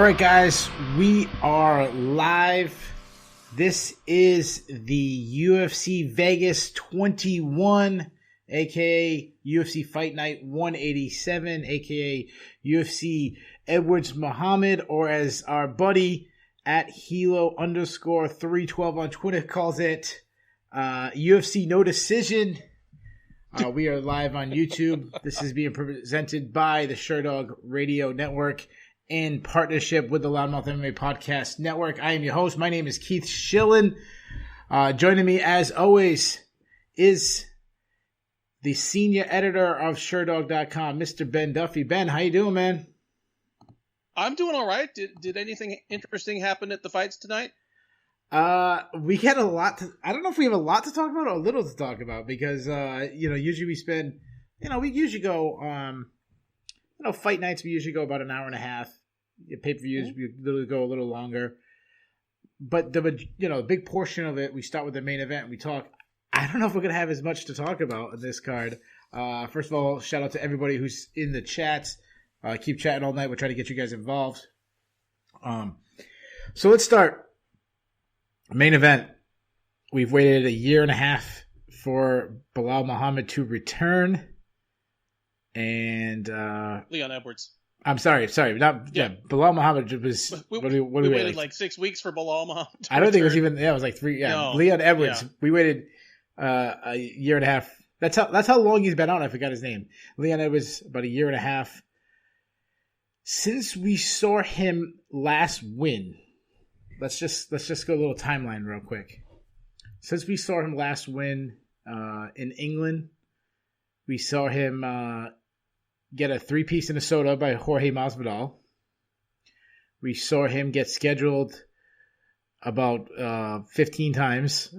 right, guys, we are live. This is the UFC Vegas 21, aka UFC Fight Night 187, aka UFC Edwards Muhammad, or as our buddy at Hilo_312 on Twitter calls it, UFC No Decision. We are live on YouTube. This is being presented by the Sherdog Radio Network in partnership with the LoudMouth MMA Podcast Network. I am your host. My name is Keith Shillan. Joining me, as always, is the senior editor of Sherdog.com, Mr. Ben Duffy. Ben, how you doing, man? I'm doing all right. Did anything interesting happen at the fights tonight? We had a lot to, I don't know if we have a lot to talk about or a little to talk about because, usually we spend, we usually go, fight nights, we usually go about an hour and a half. Pay-per-views, we literally go a little longer. But the big portion of it, we start with the main event and we talk. I don't know if we're going to have as much to talk about in this card. First of all, shout out to everybody who's in the chats. Keep chatting all night. We're trying to get you guys involved. So let's start. Main event. We've waited a year and a half for Belal Muhammad to return. And Leon Edwards. I'm sorry. Belal Muhammad was. We waited waited like 6 weeks for Belal Muhammad. I don't think it was even. Yeah, it was like 3. Yeah, no, Leon Edwards. Yeah. We waited a year and a half. That's how long he's been out. I forgot his name. Leon Edwards, about a year and a half. Since we saw him last win, let's just go a little timeline real quick. Since we saw him last win in England, we saw him get a 3-piece in a soda by Jorge Masvidal. We saw him get scheduled about 15 times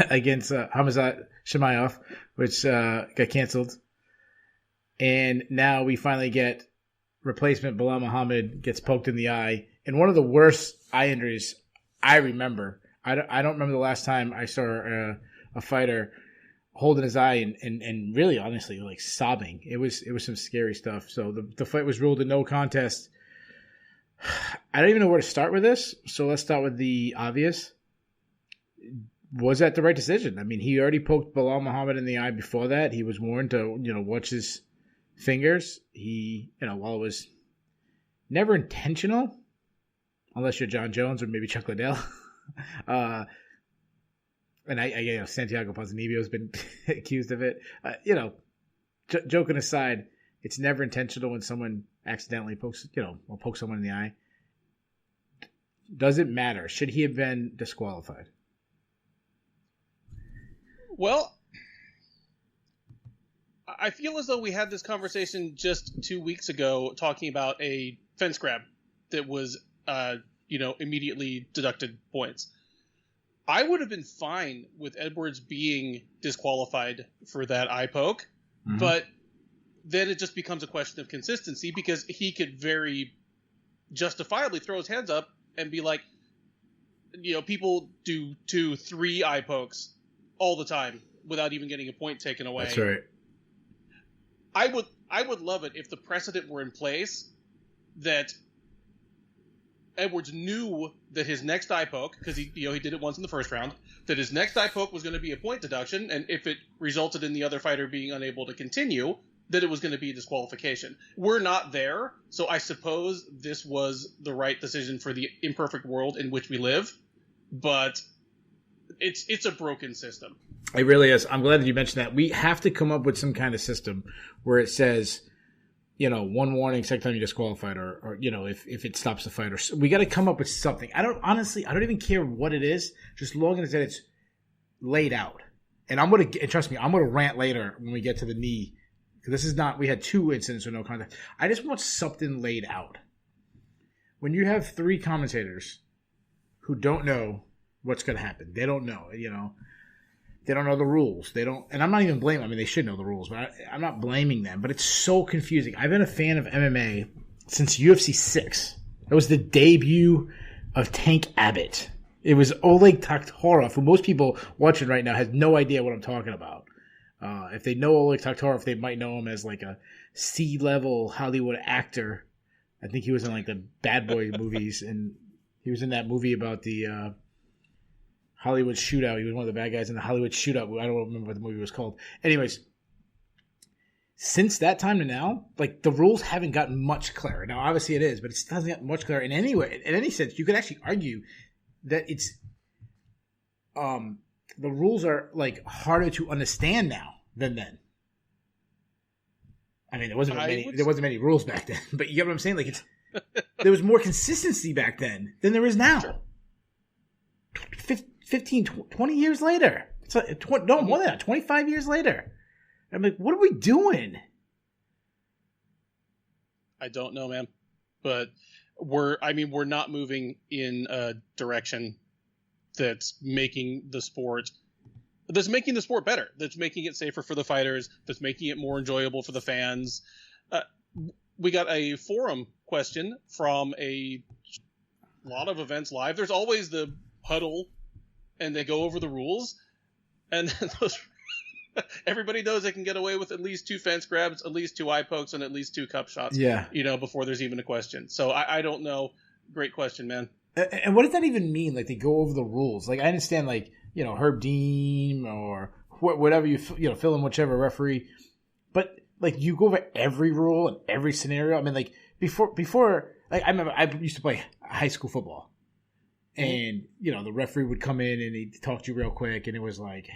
against Hamzat Chimaev, which got canceled. And now we finally get replacement Belal Muhammad gets poked in the eye. And one of the worst eye injuries I remember. I don't remember the last time I saw a fighter holding his eye and really, honestly, like sobbing. It was some scary stuff. So the fight was ruled a no contest. I don't even know where to start with this. So let's start with the obvious. Was that the right decision? I mean, he already poked Belal Muhammad in the eye before that. He was warned to, watch his fingers. He, while it was never intentional, unless you're John Jones or maybe Chuck Liddell. And Santiago Ponzinibbio has been accused of it. Joking aside, it's never intentional when someone accidentally pokes someone in the eye. Does it matter? Should he have been disqualified? Well, I feel as though we had this conversation just 2 weeks ago talking about a fence grab that was, immediately deducted points. I would have been fine with Edwards being disqualified for that eye poke, but then it just becomes a question of consistency because he could very justifiably throw his hands up and be like, people do 2, 3 eye pokes all the time without even getting a point taken away. That's right. I would love it if the precedent were in place that Edwards knew that his next eye poke, because he did it once in the first round, that his next eye poke was going to be a point deduction, and if it resulted in the other fighter being unable to continue, that it was going to be a disqualification. We're not there, so I suppose this was the right decision for the imperfect world in which we live, but it's a broken system. It really is. I'm glad that you mentioned that. We have to come up with some kind of system where it says, one warning, second time you disqualified, or if it stops the fight, or we got to come up with something. I don't even care what it is, just long as that it's laid out. And trust me, I'm gonna rant later when we get to the knee. This is not. We had 2 incidents with no contact. I just want something laid out. When you have 3 commentators who don't know what's going to happen, they don't know. They don't know the rules. They don't, and I'm not even blaming. I mean, they should know the rules, but I'm not blaming them. But it's so confusing. I've been a fan of MMA since UFC 6. It was the debut of Tank Abbott. It was Oleg Taktarov, who most people watching right now has no idea what I'm talking about. If they know Oleg Taktarov, they might know him as like a C-level Hollywood actor I think he was in like the Bad Boy movies, and he was in that movie about the Hollywood Shootout. He was one of the bad guys in the Hollywood Shootout. I don't remember what the movie was called. Anyways, since that time to now, like the rules haven't gotten much clearer. Now, obviously it is, but it still hasn't gotten much clearer in any way. In any sense, you could actually argue that it's the rules are like harder to understand now than then. I mean, there wasn't many rules back then, but you get what I'm saying? Like there was more consistency back then than there is now. Sure. 15, 20 years later. It's like, no, more than that, 25 years later. I'm like, what are we doing? I don't know, man. But we're not moving in a direction that's making the sport better, that's making it safer for the fighters, that's making it more enjoyable for the fans. We got a forum question from a lot of events live. There's always the huddle, and they go over the rules, and those everybody knows they can get away with at least 2 fence grabs, at least 2 eye pokes, and at least 2 cup shots. Yeah, before there's even a question. So I don't know. Great question, man. And what does that even mean? Like they go over the rules. Like I understand, like Herb Dean or whatever you fill in whichever referee, but like you go over every rule and every scenario. I mean, like before, like I remember I used to play high school football, and the referee would come in and he'd talk to you real quick, and it was like,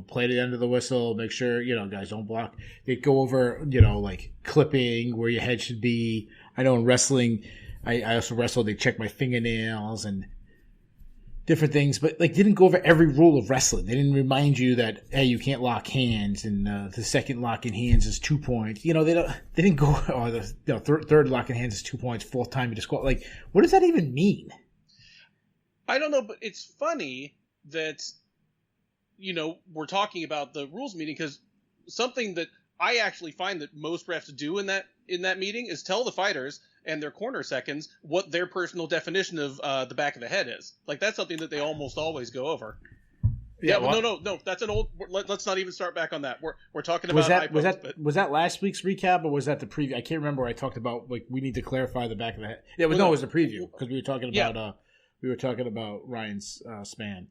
play to the end of the whistle, make sure guys don't block. They'd go over like clipping where your head should be. I know in wrestling, I also wrestled. They check my fingernails and different things, but like didn't go over every rule of wrestling. They didn't remind you that, hey, you can't lock hands, and the second lock in hands is 2 points. They didn't go, or the third lock in hands is 2 points, fourth time you just go. Like, what does that even mean? I don't know, but it's funny that we're talking about the rules meeting, because something that I actually find that most refs do in that meeting is tell the fighters and their corner seconds what their personal definition of the back of the head is. Like that's something that they almost always go over. Yeah, well, no. That's an old. Let's not even start back on that. We're talking about was that last week's recap, or was that the preview? I can't remember. I talked about like we need to clarify the back of the head. Yeah, it was the preview because we were talking about Ryan's span.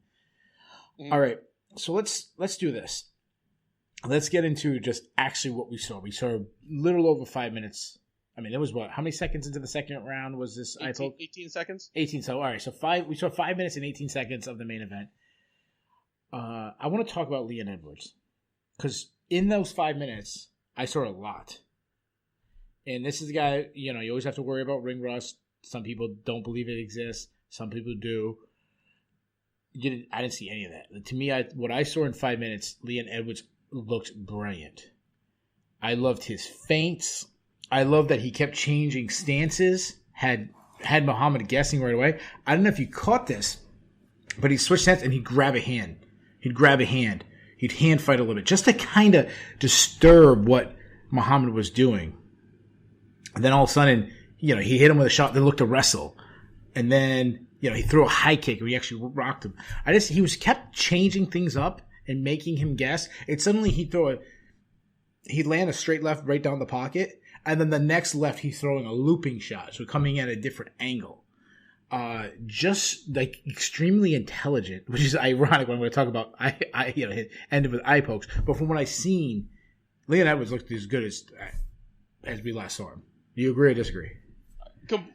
Mm-hmm. All right, so let's do this. Let's get into just actually what we saw. We saw a little over 5 minutes. I mean, it was what? How many seconds into the second round was this? 18 seconds. 18. So all right. So we saw 5 minutes and 18 seconds of the main event. I want to talk about Leon Edwards because in those 5 minutes, I saw a lot. And this is the guy. You always have to worry about ring rust. Some people don't believe it exists. Some people do. I didn't see any of that. To me, what I saw in 5 minutes, Leon Edwards looked brilliant. I loved his feints. I love that he kept changing stances, had Muhammad guessing right away. I don't know if you caught this, but he switched stance and he'd grab a hand. He'd hand fight a little bit just to kind of disturb what Muhammad was doing. And then all of a sudden, he hit him with a shot that looked to wrestle. And then, he threw a high kick where he actually rocked him. He was kept changing things up and making him guess. And suddenly he'd land a straight left right down the pocket. And then the next left, he's throwing a looping shot. So coming at a different angle. Just like extremely intelligent, which is ironic when I'm going to talk about, ended with eye pokes. But from what I've seen, Leon Edwards looked as good as we last saw him. Do you agree or disagree?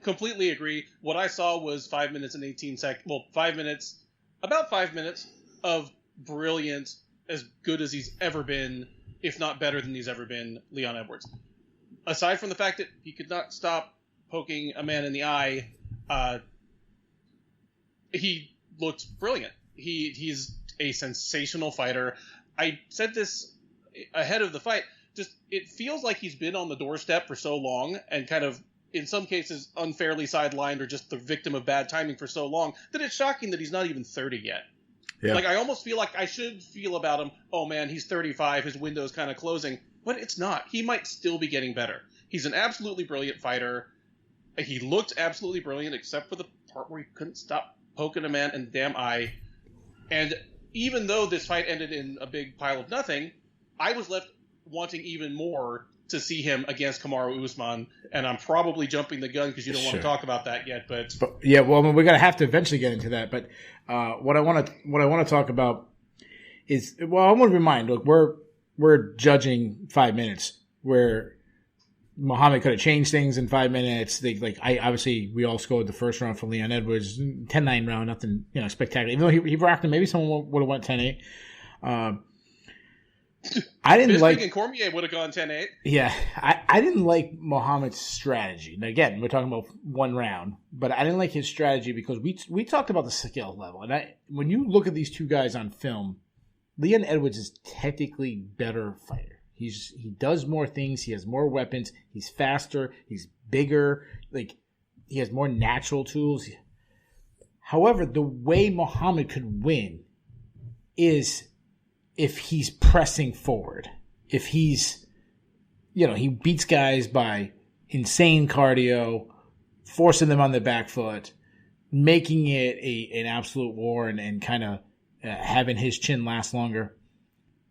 Completely agree. What I saw was 5 minutes and 18 seconds. Well, 5 minutes, about 5 minutes of brilliant, as good as he's ever been, if not better than he's ever been, Leon Edwards. Aside from the fact that he could not stop poking a man in the eye, he looked brilliant. He's a sensational fighter. I said this ahead of the fight. Just it feels like he's been on the doorstep for so long and kind of, in some cases, unfairly sidelined or just the victim of bad timing for so long that it's shocking that he's not even 30 yet. Yeah. Like, I almost feel like I should feel about him, oh man, he's 35, his window's kind of closing. But it's not. He might still be getting better. He's an absolutely brilliant fighter. He looked absolutely brilliant, except for the part where he couldn't stop poking a man in the damn eye. And even though this fight ended in a big pile of nothing, I was left wanting even more to see him against Kamaru Usman, and I'm probably jumping the gun because you don't want to talk about that yet. But yeah, well, I mean, we're gonna have to eventually get into that. But what I want to talk about is, well, I want to remind, look, we're judging 5 minutes where Muhammad could have changed things in 5 minutes. Obviously we all scored the first round for Leon Edwards, 10-9 round, nothing spectacular. Even though he rocked him, maybe someone would have went 10-8. I didn't like. And Cormier would have gone 10-8. Yeah, I didn't like Muhammad's strategy. Now, again, we're talking about one round, but I didn't like his strategy because we talked about the skill level. And when you look at these two guys on film, Leon Edwards is technically better fighter. He does more things. He has more weapons. He's faster. He's bigger. He has more natural tools. However, the way Muhammad could win is if he's pressing forward. If he's, he beats guys by insane cardio, forcing them on the back foot, making it an absolute war and kind of having his chin last longer.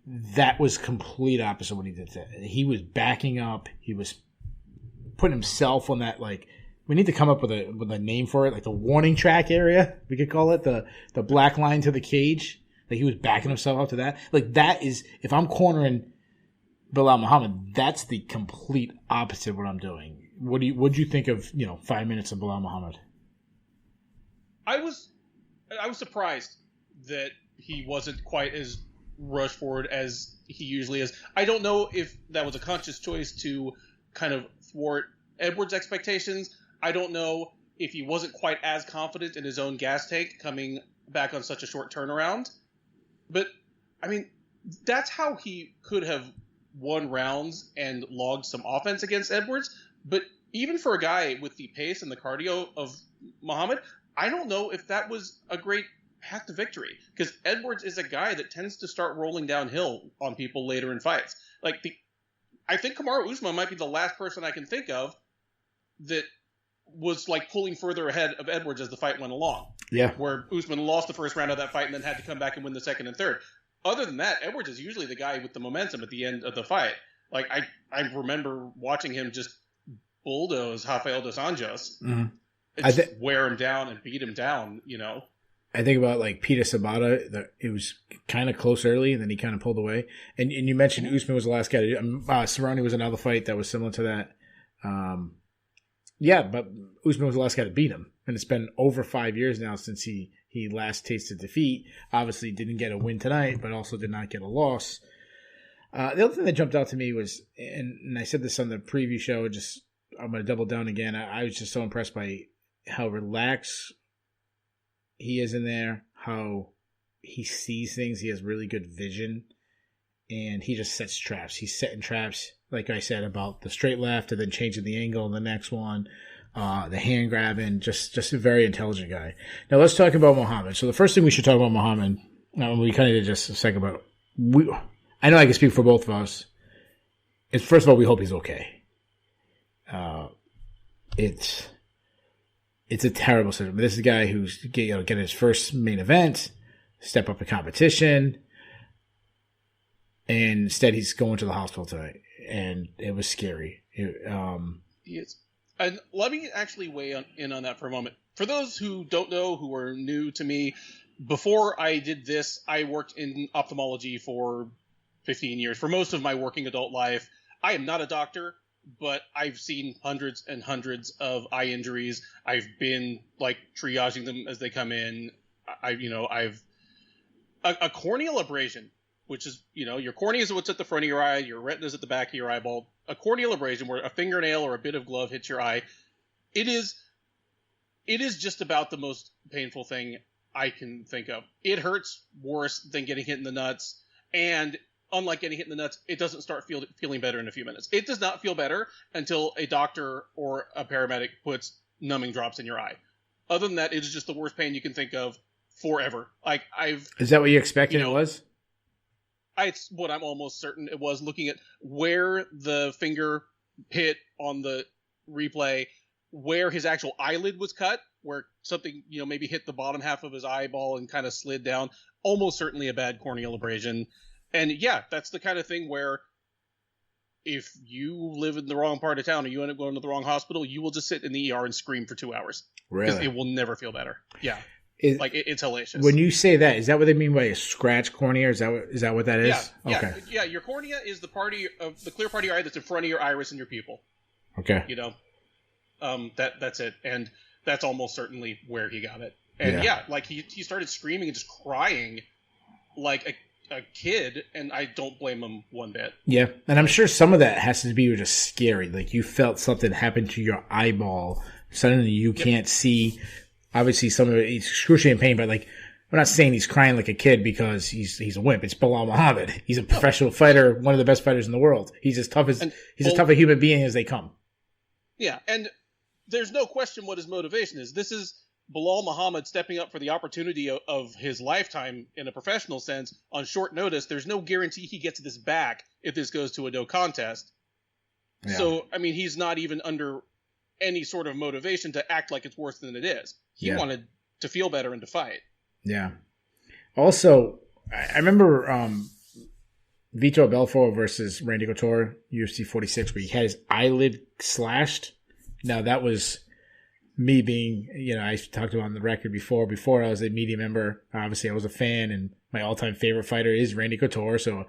That was complete opposite what he did. He was backing up. He was putting himself on that, we need to come up with a name for it, like the warning track area, we could call it, the black line to the cage. He was backing himself up to that. That is, if I'm cornering Bilal Muhammad, that's the complete opposite of what I'm doing. What'd you think of, 5 minutes of Bilal Muhammad? I was surprised that he wasn't quite as rush forward as he usually is. I don't know if that was a conscious choice to kind of thwart Edwards' expectations. I don't know if he wasn't quite as confident in his own gas tank coming back on such a short turnaround. But, I mean, that's how he could have won rounds and logged some offense against Edwards. But even for a guy with the pace and the cardio of Muhammad, I don't know if that was a great path to victory, because Edwards is a guy that tends to start rolling downhill on people later in fights. I think Kamaru Usman might be the last person I can think of that was pulling further ahead of Edwards as the fight went along. Yeah. Where Usman lost the first round of that fight and then had to come back and win the second and third. Other than that, Edwards is usually the guy with the momentum at the end of the fight. I remember watching him just bulldoze Rafael dos Anjos. Mm-hmm. Wear him down and beat him down, I think about Peter Sabata. It was kind of close early, and then he kind of pulled away. And you mentioned Usman was the last guy to do. Cerrone was another fight that was similar to that. Yeah, but Usman was the last guy to beat him, and it's been over 5 years now since he last tasted defeat. Obviously, didn't get a win tonight, but also did not get a loss. The other thing that jumped out to me was, and I said this on the preview show. I'm going to double down again. I was just so impressed by how relaxed he is in there, how he sees things. He has really good vision, and he just sets traps. He's setting traps, like I said, about the straight left and then changing the angle in the next one, the hand grabbing, just a very intelligent guy. Now let's talk about Muhammad. So the first thing we should talk about Muhammad, we kind of did just a second, but I know I can speak for both of us, is first of all, we hope he's okay. It's a terrible situation. This is a guy who's getting his first main event, step up in competition, and instead he's going to the hospital tonight, and it was scary. Yes. And let me actually weigh in on that for a moment. For those who don't know, who are new to me, before I did this, I worked in ophthalmology for 15 years. For most of my working adult life, I am not a doctor, but I've seen hundreds and hundreds of eye injuries. I've been triaging them as they come in. I've a corneal abrasion, which is, your cornea is what's at the front of your eye, your retina is at the back of your eyeball. A corneal abrasion where a fingernail or a bit of glove hits your eye. It is just about the most painful thing I can think of. It hurts worse than getting hit in the nuts, and unlike getting hit in the nuts, it doesn't start feeling better in a few minutes. It does not feel better until a doctor or a paramedic puts numbing drops in your eye. Other than that, it is just the worst pain you can think of forever. Is that what you expected it was? It's what I'm almost certain it was, looking at where the finger hit on the replay, where his actual eyelid was cut, where something, maybe hit the bottom half of his eyeball and kind of slid down. Almost certainly a bad corneal abrasion. And yeah, that's the kind of thing where if you live in the wrong part of town or you end up going to the wrong hospital, you will just sit in the ER and scream for 2 hours. Really? Because it will never feel better. Yeah. It's hellacious. When you say that, is that what they mean by a scratch cornea? Is that what that is? Yeah. Okay. Yeah. Your cornea is the clear part of your eye that's in front of your iris and your pupil. Okay. That's it. And that's almost certainly where he got it. And he started screaming and just crying like a kid, and I don't blame him one bit. Yeah. And I'm sure some of that has to be just scary. Like you felt something happen to your eyeball. Suddenly you can't see. Obviously, some of it, he's excruciating pain, but like, we're not saying he's crying like a kid because he's a wimp. It's Bilal Muhammad. He's a professional fighter, one of the best fighters in the world. He's as tough as a human being as they come. Yeah, and there's no question what his motivation is. This is Bilal Muhammad stepping up for the opportunity of his lifetime in a professional sense on short notice. There's no guarantee he gets this back if this goes to a no contest. Yeah. So, I mean, he's not even under any sort of motivation to act like it's worse than it is. He wanted to feel better and to fight. Yeah. Also, I remember Vitor Belfort versus Randy Couture, UFC 46, where he had his eyelid slashed. Now, that was me being, I talked about on the record before I was a media member. Obviously, I was a fan, and my all-time favorite fighter is Randy Couture. So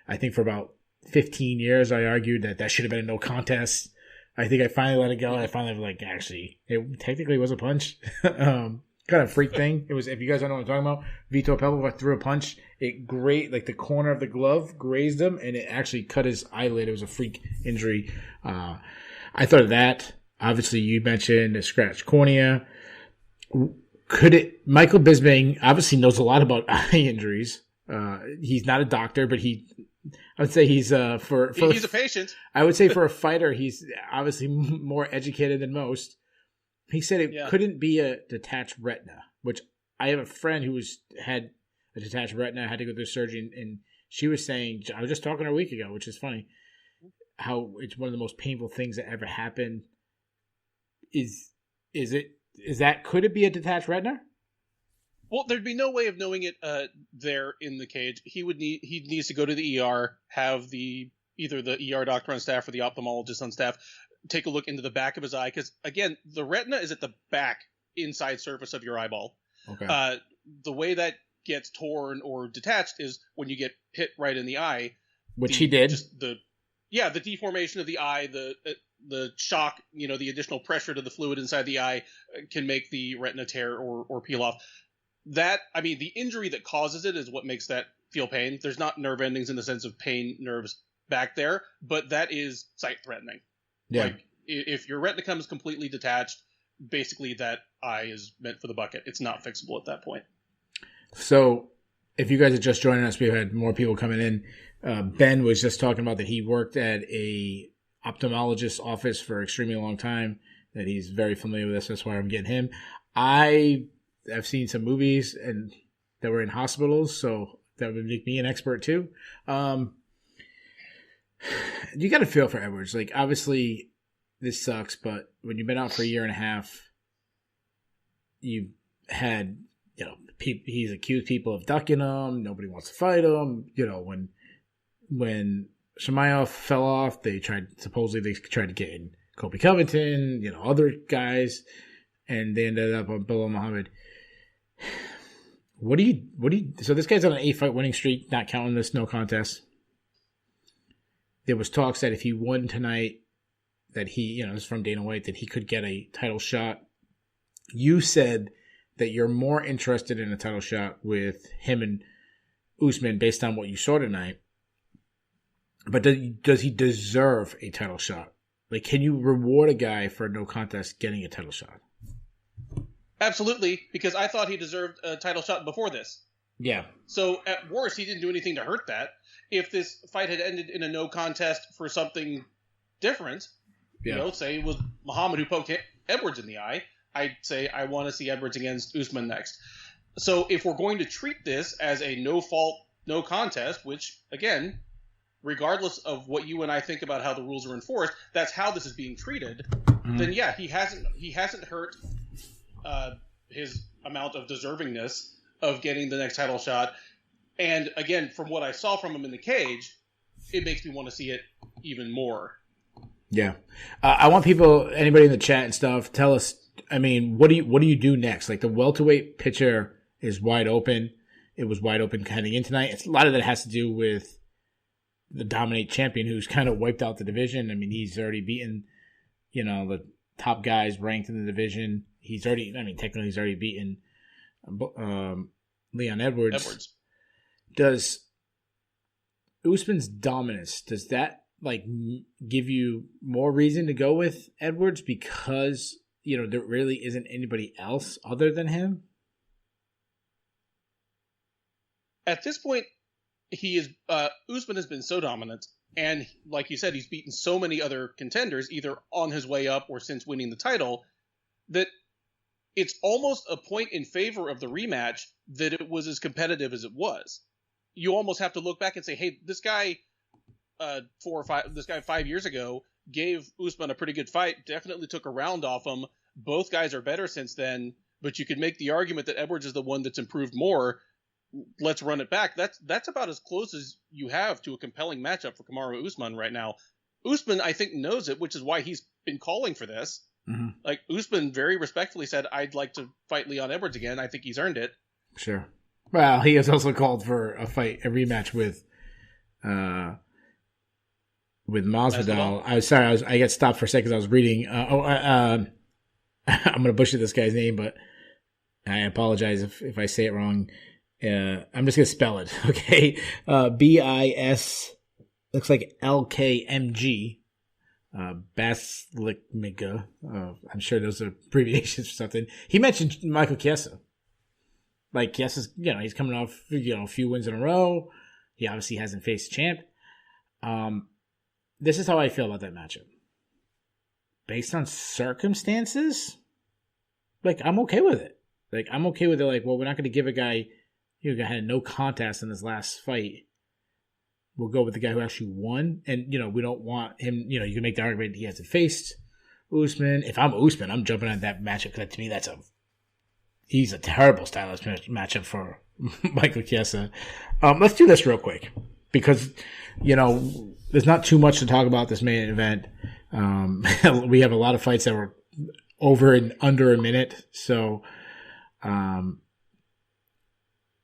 I think for about 15 years, I argued that should have been a no contest. I think I finally let it go. I finally was like, actually, it technically was a punch. Kind of freak thing. It was, if you guys don't know what I'm talking about, Vitor Belfort threw a punch. It like the corner of the glove grazed him, and it actually cut his eyelid. It was a freak injury. I thought of that. Obviously, you mentioned a scratched cornea. Michael Bisping obviously knows a lot about eye injuries. He's not a doctor, but I would say he's he's a patient. I would say for a fighter, he's obviously more educated than most. He said it couldn't be a detached retina, which I have a friend who had a detached retina, had to go through surgery, and she was saying, I was just talking to her a week ago, which is funny, how it's one of the most painful things that ever happened. Could it be a detached retina? Well, there'd be no way of knowing it there in the cage. He needs to go to the ER, have either the ER doctor on staff or the ophthalmologist on staff take a look into the back of his eye, because again, the retina is at the back inside surface of your eyeball. Okay. The way that gets torn or detached is when you get hit right in the eye, which he did. Just the deformation of the eye, the shock, the additional pressure to the fluid inside the eye can make the retina tear or peel off. The injury that causes it is what makes that feel pain. There's not nerve endings in the sense of pain nerves back there, but that is sight threatening. Yeah. Like if your retina comes completely detached, basically that eye is meant for the bucket. It's not fixable at that point. So if you guys are just joining us, we've had more people coming in. Ben was just talking about that he worked at a ophthalmologist's office for an extremely long time, that he's very familiar with this. That's why I'm getting him. I've seen some movies and that were in hospitals, so that would make me an expert too. You got to feel for Edwards. Like, obviously, this sucks, but when you've been out for a year and a half, you've had, he's accused people of ducking him. Nobody wants to fight him. When Shemaev fell off, supposedly they tried to get in Colby Covington, other guys, and they ended up on Bilal Muhammad. So this guy's on an 8-fight winning streak, not counting this no contest. There was talks that if he won tonight, that he, this is from Dana White, that he could get a title shot. You said that you're more interested in a title shot with him and Usman based on what you saw tonight. But does he deserve a title shot? Like, can you reward a guy for a no contest getting a title shot? Absolutely, because I thought he deserved a title shot before this. Yeah. So at worst, he didn't do anything to hurt that. If this fight had ended in a no contest for something different, say it was Muhammad who poked Edwards in the eye, I'd say I want to see Edwards against Usman next. So if we're going to treat this as a no-fault, no contest, which, again, regardless of what you and I think about how the rules are enforced, that's how this is being treated, then yeah, he hasn't hurt his amount of deservingness of getting the next title shot. And again, from what I saw from him in the cage, it makes me want to see it even more. Yeah. I want anybody in the chat and stuff, tell us, I mean, what do you do next? Like the welterweight picture is wide open. It was wide open heading in tonight. A lot of that has to do with the dominate champion who's kind of wiped out the division. I mean, he's already beaten, the top guys ranked in the division. Technically he's already beaten Leon Edwards. Does Usman's dominance, does that give you more reason to go with Edwards because, there really isn't anybody else other than him? At this point, Usman has been so dominant, and like you said, he's beaten so many other contenders, either on his way up or since winning the title, that it's almost a point in favor of the rematch that it was as competitive as it was. You almost have to look back and say, hey, this guy 5 years ago gave Usman a pretty good fight, definitely took a round off him. Both guys are better since then, but you could make the argument that Edwards is the one that's improved more. Let's run it back. That's about as close as you have to a compelling matchup for Kamaru Usman right now. Usman, I think, knows it, which is why he's been calling for this. Mm-hmm. Like, Usman very respectfully said, I'd like to fight Leon Edwards again. I think he's earned it. Sure. Well, he has also called for a rematch with Masvidal. I got stopped for a second because I was reading. I'm going to butcher this guy's name, but I apologize if I say it wrong. I'm just going to spell it, okay? BIS, looks like LKMG, Baslikmiga. I'm sure those are abbreviations for something. He mentioned Michael Chiesa. Like, Chiesa's, he's coming off, a few wins in a row. He obviously hasn't faced a champ. This is how I feel about that matchup. Based on circumstances, I'm okay with it. I'm okay with it. We're not going to give a guy who had no contest in his last fight. We'll go with the guy who actually won. And, we don't want him, you can make the argument he hasn't faced Usman. If I'm Usman, I'm jumping on that matchup because to me, he's a terrible stylish matchup for Michael Chiesa. Let's do this real quick because, there's not too much to talk about this main event. We have a lot of fights that were over and under a minute. So,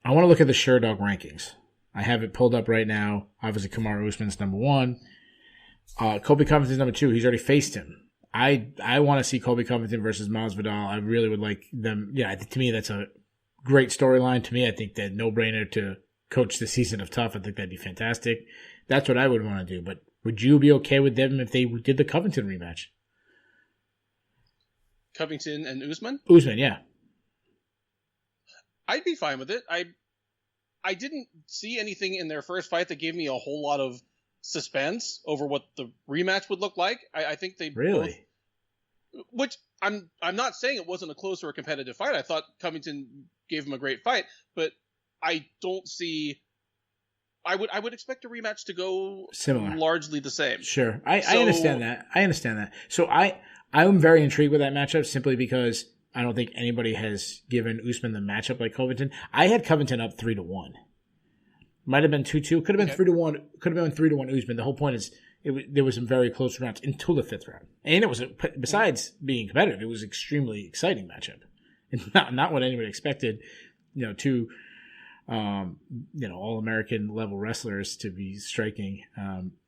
I want to look at the Sherdog rankings. I have it pulled up right now. Obviously, Kamaru Usman's number 1. Colby Covington's number 2. He's already faced him. I want to see Colby Covington versus Masvidal. I really would like them. Yeah, to me, that's a great storyline. To me, I think that no-brainer to coach the season of Tough. I think that'd be fantastic. That's what I would want to do. But would you be okay with them if they did the Covington rematch? Covington and Usman? Usman, yeah. I'd be fine with it. I didn't see anything in their first fight that gave me a whole lot of suspense over what the rematch would look like. I think they really, which I'm not saying it wasn't a close or a competitive fight. I thought Covington gave him a great fight, but I don't see. I would expect a rematch to go similar, largely the same. Sure, I understand that. So I'm very intrigued with that matchup simply because I don't think anybody has given Usman the matchup like Covington. I had Covington up 3-1. Might have been 2-2. Could have been 3-1. Could have been 3-1 Usman. The whole point is there was some very close rounds until the 5th round. And it was, besides being competitive, it was an extremely exciting matchup. And not what anybody expected, two All-American level wrestlers to be striking.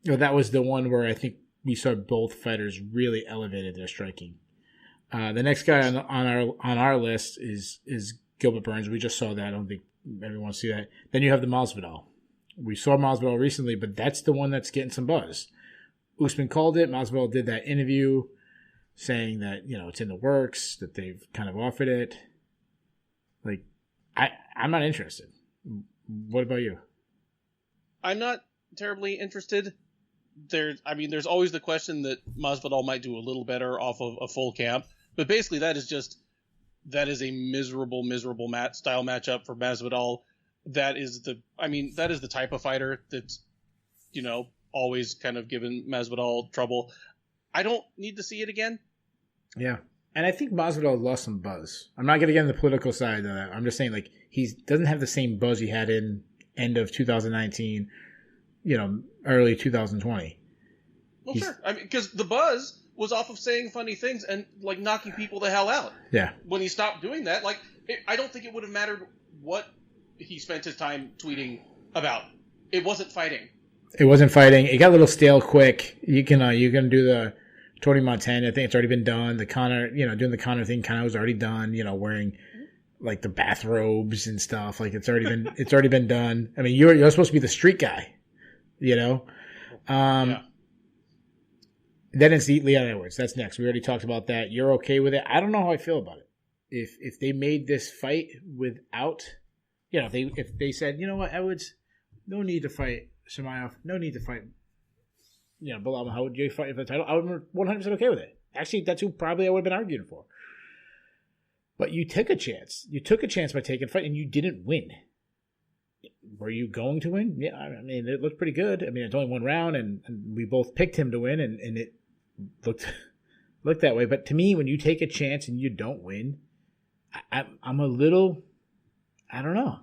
That was the one where I think we saw both fighters really elevated their striking. The next guy on our list is Gilbert Burns. We just saw that. I don't think everyone wants to see that. Then you have the Masvidal. We saw Masvidal recently, but that's the one that's getting some buzz. Usman called it. Masvidal did that interview saying that, it's in the works, that they've kind of offered it. I'm not interested. What about you? I'm not terribly interested. There's always the question that Masvidal might do a little better off of a full camp. But basically, that is a miserable style matchup for Masvidal. That is the type of fighter that's, always kind of given Masvidal trouble. I don't need to see it again. Yeah. And I think Masvidal lost some buzz. I'm not going to get into the political side of that. I'm just saying, he doesn't have the same buzz he had in end of 2019, early 2020. Well, sure. I mean, because the buzz was off of saying funny things and like knocking people the hell out. Yeah. When he stopped doing that, I don't think it would have mattered what he spent his time tweeting about. It wasn't fighting. It wasn't fighting. It got a little stale quick. You can do the Tony Montana. I think it's already been done. The Conor, doing the Conor thing kind of was already done. Wearing like the bathrobes and stuff. Like it's already been done. I mean, you're supposed to be the street guy. Yeah. Then it's Leon Edwards. That's next. We already talked about that. You're okay with it? I don't know how I feel about it. If they made this fight without, if they said, you know what, Edwards, no need to fight Shemaev, no need to fight, Belal, how would you fight for the title? I would be 100% okay with it. Actually, that's who probably I would have been arguing for. But you took a chance. You took a chance by taking a fight, and you didn't win. Were you going to win? Yeah, I mean, it looked pretty good. I mean, it's only one round, and we both picked him to win, and it looked that way. But to me, when you take a chance and you don't win, I'm a little, I don't know.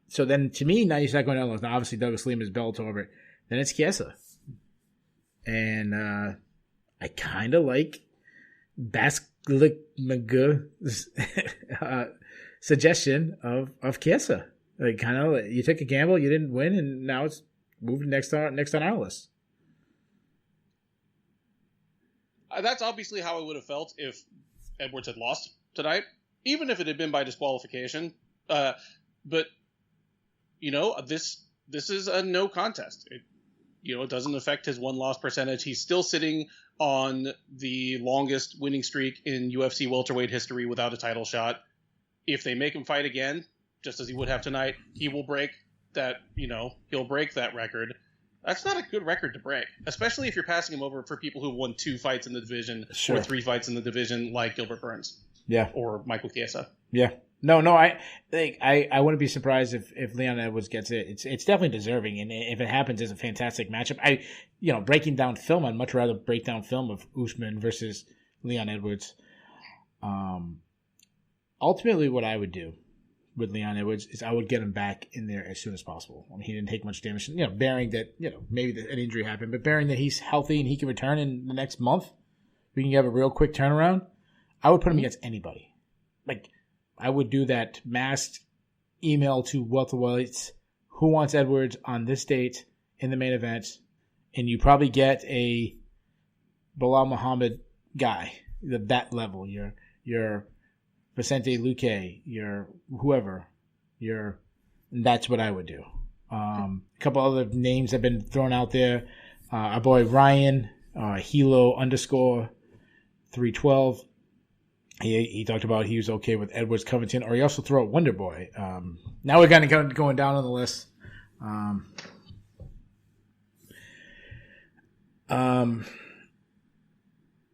So then to me, now you start going down those. Now, obviously, Douglas Lima is Bellator, but then it's Chiesa. And I kind of like Basklikmag's suggestion of Chiesa. Like, kind of, you took a gamble, you didn't win, and now it's moved next on our list. That's obviously how I would have felt if Edwards had lost tonight, even if it had been by disqualification. But this is a no contest. It doesn't affect his win-loss percentage. He's still sitting on the longest winning streak in UFC welterweight history without a title shot. If they make him fight again, just as he would have tonight, he will break that. He'll break that record. That's not a good record to break, especially if you're passing him over for people who've won 2 fights in the division or 3 fights in the division, like Gilbert Burns, or Michael Chiesa. Yeah. No, I think I wouldn't be surprised if Leon Edwards gets it. It's definitely deserving, and if it happens, it's a fantastic matchup. Breaking down film, I'd much rather break down film of Usman versus Leon Edwards. Ultimately, what I would do with Leon Edwards is I would get him back in there as soon as possible. I mean, he didn't take much damage, bearing that maybe an injury happened, but bearing that he's healthy and he can return in the next month, we can have a real quick turnaround. I would put him against anybody. Like, I would do that masked email to welterweights, who wants Edwards on this date in the main event, and you probably get a Belal Muhammad guy, that level. Your Vicente Luque, your whoever, that's what I would do. A couple other names have been thrown out there. Our boy Ryan, Hilo _312. He talked about he was okay with Edwards Covington, or he also threw out Wonder Boy. Now we're kind of going down on the list.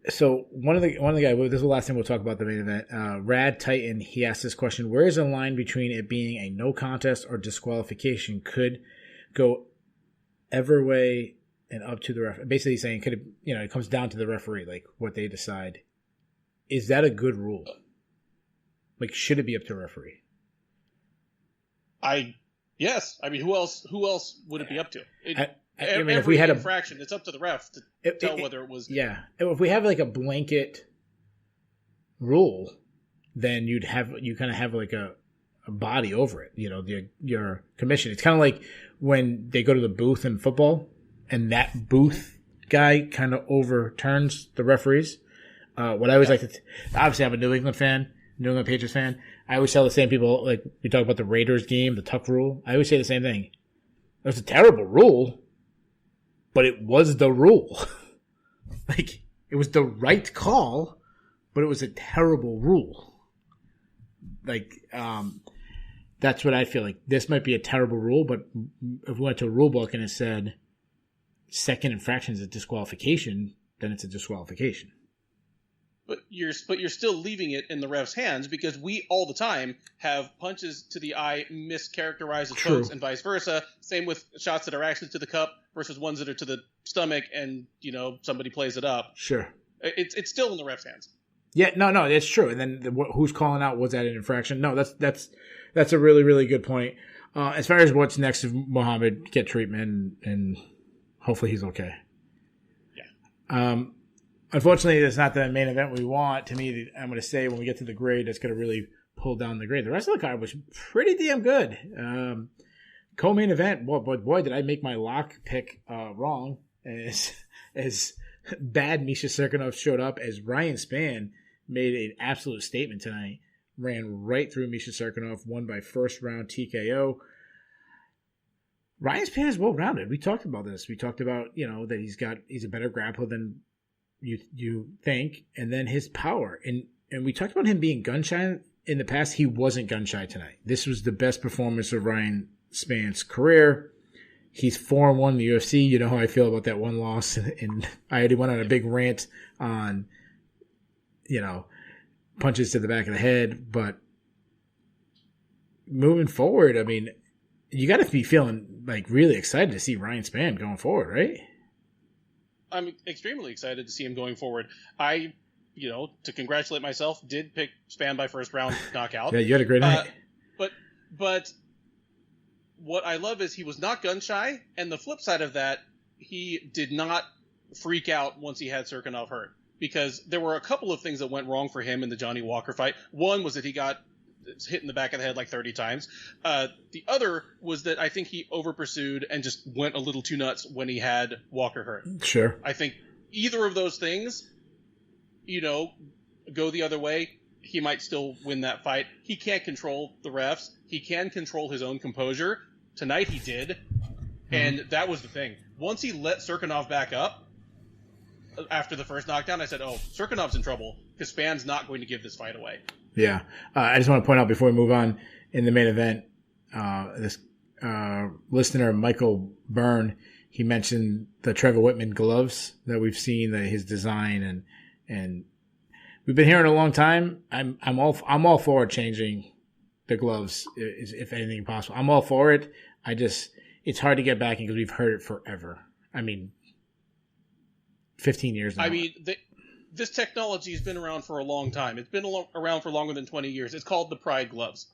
So one of the guys, this is the last thing we'll talk about the main event. Rad Titan, he asked this question: where is the line between it being a no contest or disqualification? Could go either way and up to the ref. Basically saying, could it, it comes down to the referee, like what they decide. Is that a good rule? Like, should it be up to a referee? Yes. I mean, who else would it be up to? If we had a infraction, it's up to the ref to tell whether it was. Yeah. If we have like a blanket rule, then you kind of have like a body over it. Your commission. It's kind of like when they go to the booth in football, and that booth guy kind of overturns the referees. What I always like to, obviously I'm a New England Patriots fan. I always tell the same people, like we talk about the Raiders game, the tuck rule. I always say the same thing. It was a terrible rule, but it was the rule. Like, it was the right call, but it was a terrible rule. Like, that's what I feel like. This might be a terrible rule, but if we went to a rule book and it said second infraction is a disqualification, then it's a disqualification. But you're still leaving it in the ref's hands, because we all the time have punches to the eye mischaracterized as pokes and vice versa. Same with shots that are actually to the cup versus ones that are to the stomach, and somebody plays it up. Sure, it's still in the ref's hands. Yeah, no, that's true. And then who's calling out, was that an infraction? No, that's a really, really good point. As far as what's next, Muhammad get treatment and hopefully he's okay. Yeah. Unfortunately, that's not the main event we want. To me, I'm going to say when we get to the grade, that's going to really pull down the grade. The rest of the card was pretty damn good. Co-main event, boy, did I make my lock pick wrong. As bad Misha Sirkanov showed up, as Ryan Spann made an absolute statement tonight. Ran right through Misha Sirkanov, won by first round TKO. Ryan Spann is well rounded. We talked about this. We talked about, that he's a better grappler than you think, and then his power. And we talked about him being gun shy in the past. He wasn't gun shy tonight. This was the best performance of Ryan Spann's career. He's 4-1 in the UFC. You know how I feel about that one loss, and I already went on a big rant on, punches to the back of the head. But moving forward, I mean, you got to be feeling like really excited to see Ryan Spann going forward, right? I'm extremely excited to see him going forward. I, to congratulate myself, did pick Spann by first round knockout. Yeah, you had a great night. But what I love is he was not gun shy, and the flip side of that, he did not freak out once he had Sirkanov hurt. Because there were a couple of things that went wrong for him in the Johnny Walker fight. One was that he got hit in the back of the head like 30 times. The other was that I think he over-pursued and just went a little too nuts when he had Walker hurt. Sure. I think either of those things, go the other way, he might still win that fight. He can't control the refs. He can control his own composure. Tonight he did. And that was the thing. Once he let Sirkanov back up, after the first knockdown, I said, Sirkanov's in trouble because Spann's not going to give this fight away. Yeah. I just want to point out before we move on, in the main event, this listener, Michael Byrne, he mentioned the Trevor Whitman gloves that we've seen, his design, and we've been hearing it a long time. I'm all for changing the gloves, if anything possible. I'm all for it. It's hard to get back in because we've heard it forever. I mean, 15 years now. I mean, this technology has been around for a long time. It's been around for longer than 20 years. It's called the Pride gloves.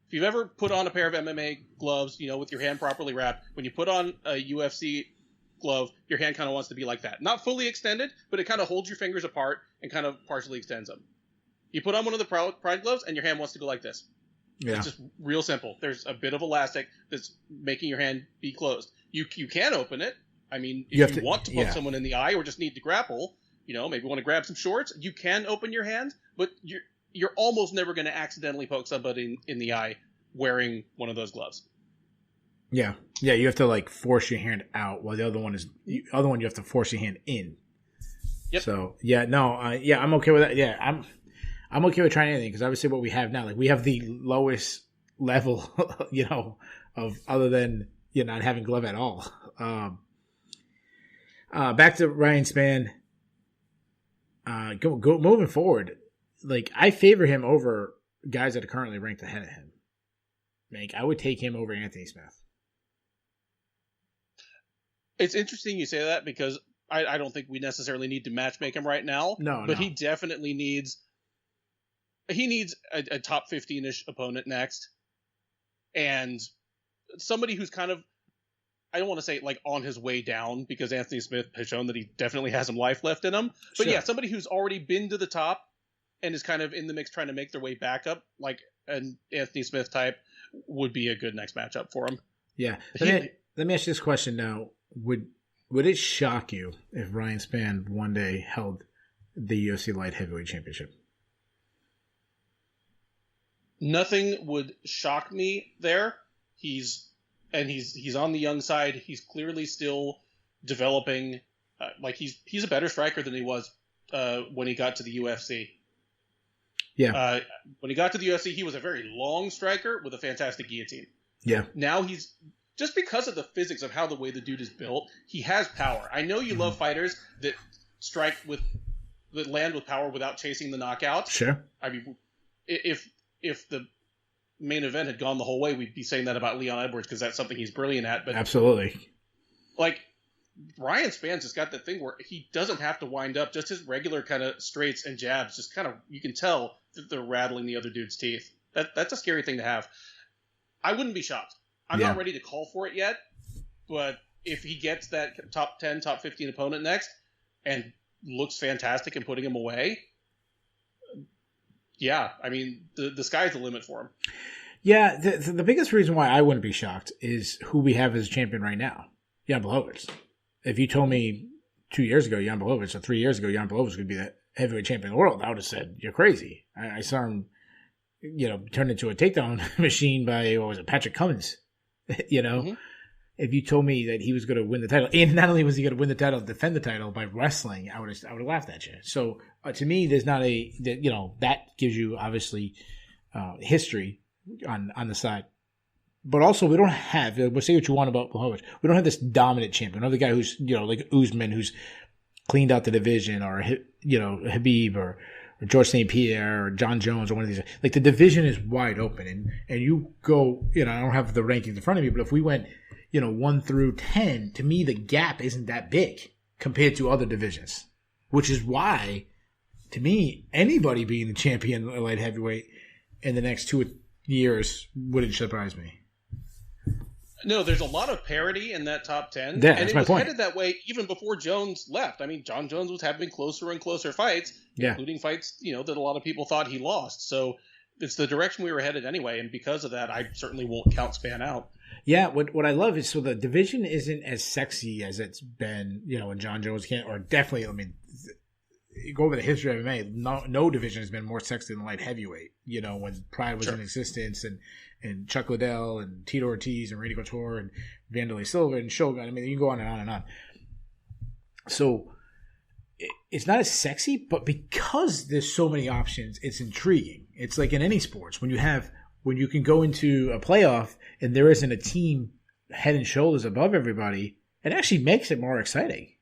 If you've ever put on a pair of MMA gloves, with your hand properly wrapped, when you put on a UFC glove, your hand kind of wants to be like that. Not fully extended, but it kind of holds your fingers apart and kind of partially extends them. You put on one of the Pride gloves and your hand wants to go like this. Yeah. It's just real simple. There's a bit of elastic that's making your hand be closed. You can open it. I mean, if you want to poke someone in the eye or just need to grapple, maybe want to grab some shorts, you can open your hand, but you're almost never going to accidentally poke somebody in the eye wearing one of those gloves. Yeah. Yeah, you have to force your hand out while the other one you have to force your hand in. Yep. So, I'm okay with that. Yeah, I'm okay with trying anything because obviously what we have now, we have the lowest level, of other than not having glove at all. Back to Ryan Spann. Go moving forward. I favor him over guys that are currently ranked ahead of him. I would take him over Anthony Smith. It's interesting you say that because I don't think we necessarily need to matchmake him right now. But he definitely needs. He needs a top 15-ish opponent next, and somebody who's kind of. I don't want to say on his way down because Anthony Smith has shown that he definitely has some life left in him. But sure. Yeah, somebody who's already been to the top and is kind of in the mix trying to make their way back up, like an Anthony Smith type, would be a good next matchup for him. Yeah. Let me ask you this question now. Would it shock you if Ryan Spann one day held the UFC Light Heavyweight Championship? Nothing would shock me there. He's on the young side. He's clearly still developing. He's a better striker than he was when he got to the UFC. Yeah. When he got to the UFC, he was a very long striker with a fantastic guillotine. Yeah. Now he's just because of the physics of how the way the dude is built, he has power. I know you love fighters that that land with power without chasing the knockout. Sure. I mean, if the main event had gone the whole way, we'd be saying that about Leon Edwards because that's something he's brilliant at. But absolutely, Ryan Spann's just got that thing where he doesn't have to wind up. Just his regular kind of straights and jabs, just kind of you can tell that they're rattling the other dude's teeth. That's a scary thing to have. I wouldn't be shocked. I'm not ready to call for it yet, but if he gets that top 10, top 15 opponent next and looks fantastic in putting him away, yeah, I mean, the sky's the limit for him. Yeah, the biggest reason why I wouldn't be shocked is who we have as champion right now, Jan Blachowicz. If you told me 2 years ago Jan Blachowicz or 3 years ago Jan Blachowicz would be the heavyweight champion of the world, I would have said, you're crazy. I saw him, turned into a takedown machine by, Patrick Cummins, Mm-hmm. If you told me that he was going to win the title, and not only was he going to win the title, defend the title by wrestling, I would have laughed at you. So to me, there's not that gives you obviously history on the side, but also we don't have. We'll say what you want about Blachowicz. We don't have this dominant champion, another guy who's like Usman, who's cleaned out the division, or Habib, or George St. Pierre, or John Jones, or one of these. Like the division is wide open, and you go. I don't have the rankings in front of me, but if we went 1 through 10, to me, the gap isn't that big compared to other divisions, which is why, to me, anybody being the champion of light heavyweight in the next 2 years wouldn't surprise me. No, there's a lot of parity in that top 10. Yeah, and it was headed that way even before Jones left. I mean, John Jones was having closer and closer fights, including fights, that a lot of people thought he lost. So it's the direction we were headed anyway, and because of that, I certainly won't count Spann out. Yeah, what I love is, so the division isn't as sexy as it's been, when John Jones can't, or definitely, I mean, you go over the history of MMA, no division has been more sexy than light heavyweight, when Pride was in existence, and Chuck Liddell, and Tito Ortiz, and Randy Couture, and Vanderlei Silva, and Shogun. I mean, you can go on and on and on. So it's not as sexy, but because there's so many options, it's intriguing. It's like in any sports, when you can go into a playoff and there isn't a team head and shoulders above everybody, it actually makes it more exciting.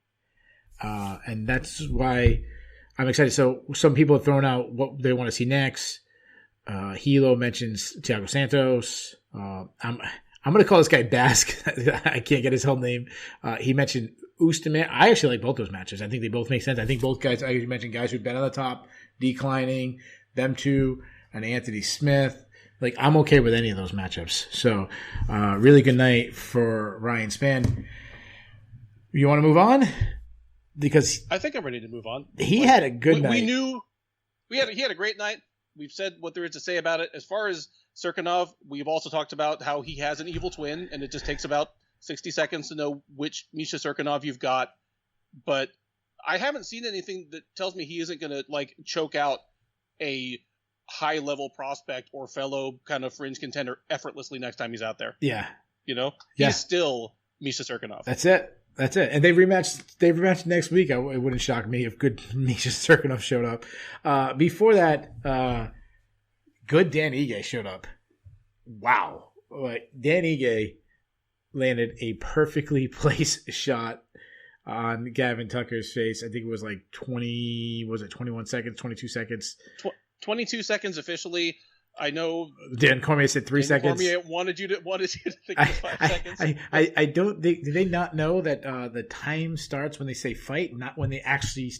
And that's why I'm excited. So some people have thrown out what they want to see next. Hilo mentions Thiago Santos. I'm going to call this guy Basque. I can't get his whole name. He mentioned Ustaman. I actually like both those matches. I think they both make sense. I think both guys, I mentioned guys who've been on the top, declining, them two, and Anthony Smith. Like, I'm okay with any of those matchups. So, really good night for Ryan Spann. You want to move on? Because I think I'm ready to move on. He had a good night. We knew he had a great night. We've said what there is to say about it. As far as Sirkanov, we've also talked about how he has an evil twin, and it just takes about 60 seconds to know which Misha Sirkanov you've got. But I haven't seen anything that tells me he isn't going to choke out a high-level prospect or fellow kind of fringe contender effortlessly next time he's out there. Yeah. He's still Misha Sirkanov. That's it. And they rematched next week. It wouldn't shock me if good Misha Sirkanov showed up. Before that, good Dan Ige showed up. Wow. Dan Ige landed a perfectly placed shot on Gavin Tucker's face. I think it was 21 seconds, 22 seconds? 22 seconds officially. I know Dan Cormier said 3 seconds. Cormier wanted you to think it was 5 seconds. I don't. Do they not know that the time starts when they say fight, not when they actually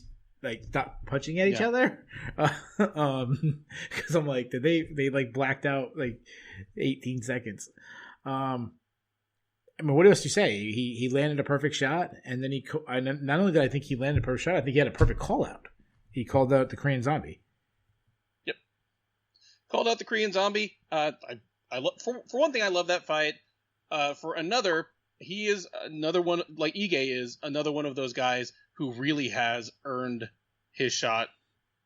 stop punching at each other? Because I'm like, did they blacked out 18 seconds? I mean, what else do you say? He landed a perfect shot, and then not only did I think he landed a perfect shot, I think he had a perfect call out. He called out the Korean Zombie. Called out the Korean Zombie. For one thing, I love that fight. For another, he is another one, like Ige is another one of those guys who really has earned his shot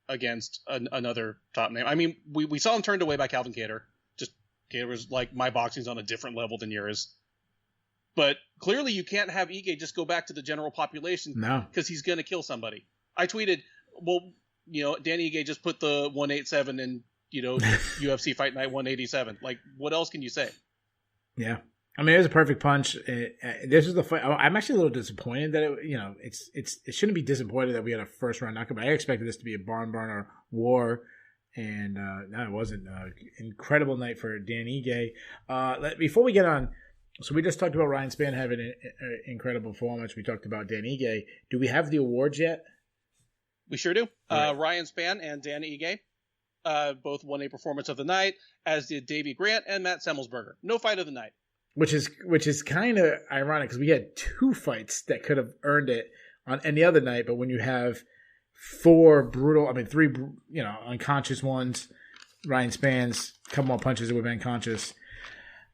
against another top name. I mean, we saw him turned away by Calvin Kattar. Just Kattar was like, my boxing's on a different level than yours. But clearly, you can't have Ige just go back to the general population because he's going to kill somebody. I tweeted, Danny Ige just put the 187 in. UFC Fight Night 187. What else can you say? Yeah. I mean, it was a perfect punch. This is the fight. I'm actually a little disappointed that it shouldn't be disappointed that we had a first round knockout, but I expected this to be a barn burner war. And no, it wasn't. Incredible night for Dan Ige. Before we get on, so we just talked about Ryan Spann having an incredible performance. We talked about Dan Ige. Do we have the awards yet? We sure do. Right. Ryan Spann and Dan Ige. Both won a performance of the night, as did Davey Grant and Matt Semmelsberger. No fight of the night. which is kind of ironic because we had 2 fights that could have earned it on any other night, but when you have 3 unconscious ones, Ryan Spans, a couple more punches that were unconscious.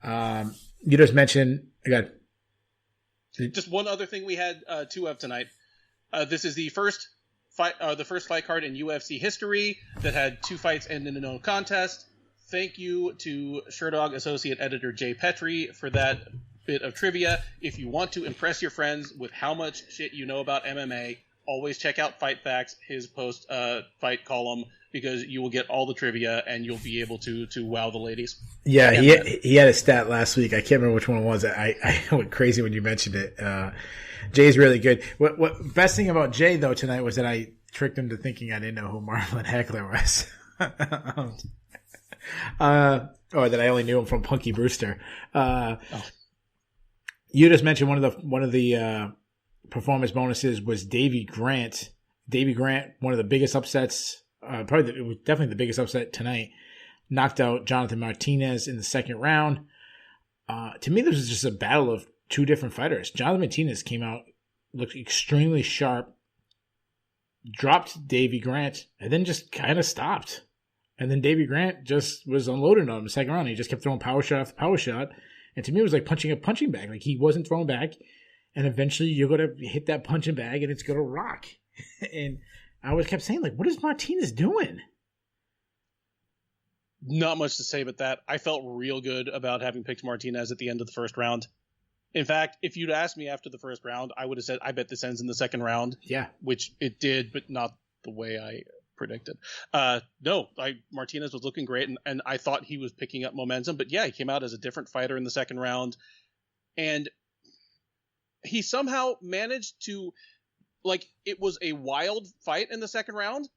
You just mentioned again. Just one other thing we had 2 of tonight. This is the first fight card in UFC history that had 2 fights end in a no contest. Thank you to Sherdog Associate Editor Jay Petrie for that bit of trivia. If you want to impress your friends with how much shit you know about MMA, always check out Fight Facts, his post-fight column, because you will get all the trivia and you'll be able to wow the ladies. Yeah, he had a stat last week. I can't remember which one it was. I went crazy when you mentioned it. Jay's really good. What best thing about Jay though tonight was that I tricked him to thinking I didn't know who Marlon Heckler was, or that I only knew him from Punky Brewster. You just mentioned one of the performance bonuses was Davy Grant. Davy Grant, one of the biggest upsets. It was definitely the biggest upset tonight. Knocked out Jonathan Martinez in the second round. To me, this was just a battle of 2 different fighters. Jonathan Martinez came out, looked extremely sharp, dropped Davy Grant, and then just kind of stopped. And then Davy Grant just was unloading on him in the second round. He just kept throwing power shot after power shot. And to me, it was like punching a punching bag. Like he wasn't throwing back. And eventually you're going to hit that punching bag and it's going to rock. And I always kept saying, like, what is Martinez doing? Not much to say but that. I felt real good about having picked Martinez at the end of the first round. In fact, if you'd asked me after the first round, I would have said, I bet this ends in the second round. Yeah. Which it did, but not the way I predicted. Martinez was looking great, and I thought he was picking up momentum. But yeah, he came out as a different fighter in the second round. And he somehow managed to, it was a wild fight in the second round,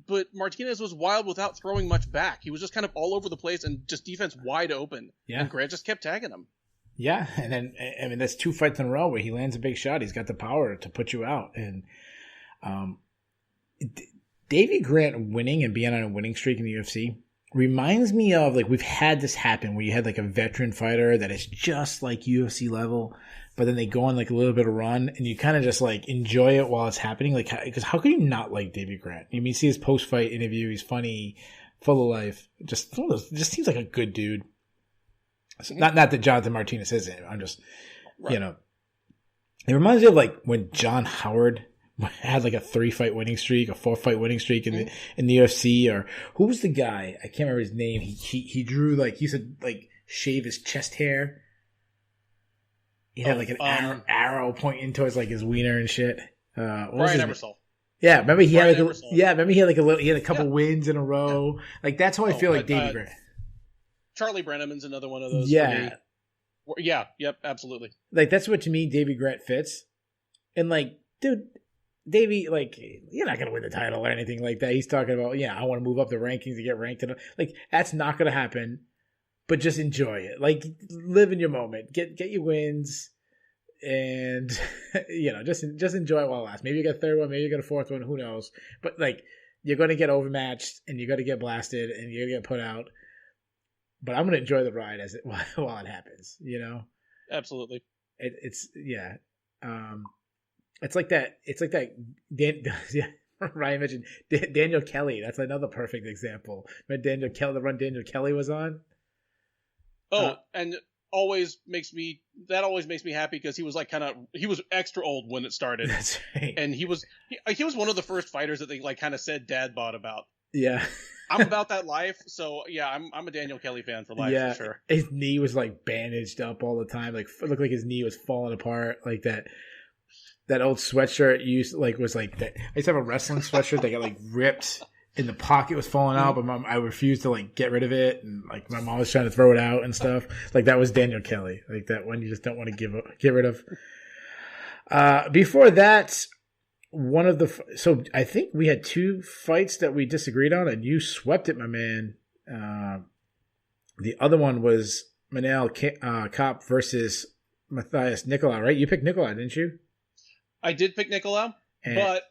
but Martinez was wild without throwing much back. He was just kind of all over the place and just defense wide open. Yeah. And Grant just kept tagging him. Yeah, and then, I mean, that's 2 fights in a row where he lands a big shot. He's got the power to put you out. And Davy Grant winning and being on a winning streak in the UFC reminds me of, we've had this happen where you had, a veteran fighter that is just like UFC level, but then they go on, a little bit of run, and you kind of just, enjoy it while it's happening. Because how can you not like Davy Grant? You see his post-fight interview. He's funny, full of life. Just seems like a good dude. So not that Jonathan Martinez isn't. I'm just, it reminds me of when John Howard had a 3-fight winning streak, a 4-fight winning streak in the UFC, or who was the guy? I can't remember his name. He drew he said shave his chest hair. He had an arrow pointing towards his wiener and shit. Brian Ebersol. Yeah, remember he had he had a couple wins in a row. That's how I feel Davy Grant. Charlie Brenneman's another one of those. Yeah. Yeah. Yep. Absolutely. That's what to me Davy Grant fits. And dude, Davy, you're not gonna win the title or anything like that. He's talking about, I want to move up the rankings to get ranked. That's not gonna happen. But just enjoy it. Live in your moment. Get your wins, and just enjoy it while it lasts. Maybe you get a 3rd one, maybe you get a 4th one. Who knows? But you're gonna get overmatched, and you're gonna get blasted, and you're gonna get put out. But I'm gonna enjoy the ride while it happens. Absolutely. It's like that. It's like that. Ryan mentioned Daniel Kelly. That's another perfect example. When Daniel Kelly was on. Oh, and always makes me happy because he was he was extra old when it started. That's right. And he was one of the first fighters that they kind of said dad bod about. Yeah. I'm about that life, so yeah, I'm a Daniel Kelly fan for life, for sure. His knee was bandaged up all the time. It looked like his knee was falling apart. That old sweatshirt used was that. I used to have a wrestling sweatshirt that got ripped and the pocket was falling out, but I refused to get rid of it, and my mom was trying to throw it out and stuff. That was Daniel Kelly, that one you just don't want to get rid of. Before that, so I think we had 2 fights that we disagreed on, and you swept it, my man. The other one was Manel Kopp versus Matthias Nicolau, right? You picked Nicolau, didn't you? I did pick Nicolau, but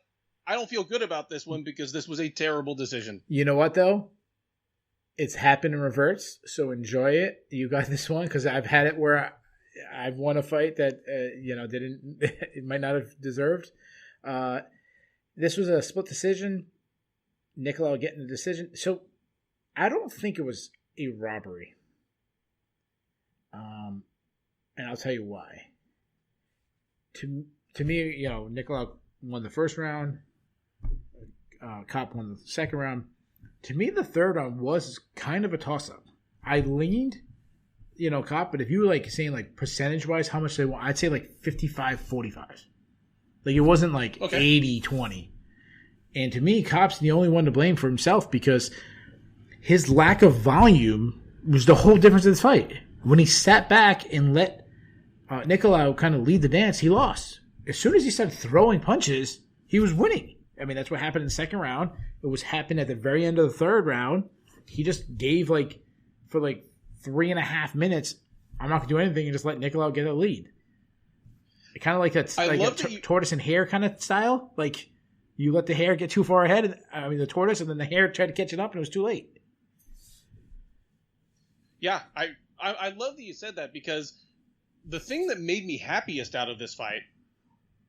I don't feel good about this one because this was a terrible decision. You know what, though? It's happened in reverse, so enjoy it. You got this one because I've had it where I've won a fight that didn't it might not have deserved. This was a split decision. Nicolau getting the decision. So I don't think it was a robbery. And I'll tell you why. To me, Nicolau won the first round. Kopp won the second round. To me, the third round was kind of a toss-up. I leaned, Kopp, but if you were saying percentage-wise how much they won, I'd say 55-45. It wasn't 80-20. And to me, Kopp's the only one to blame for himself because his lack of volume was the whole difference of this fight. When he sat back and let Nicolau kind of lead the dance, he lost. As soon as he started throwing punches, he was winning. I mean, that's what happened in the second round. It was happened at the very end of the third round. He just gave for 3.5 minutes, I'm not going to do anything and just let Nicolau get a lead. It kind of like that's tortoise and hare kind of style. You let the hare get too far ahead, the tortoise, and then the hare tried to catch it up and it was too late. Yeah, I love that you said that because the thing that made me happiest out of this fight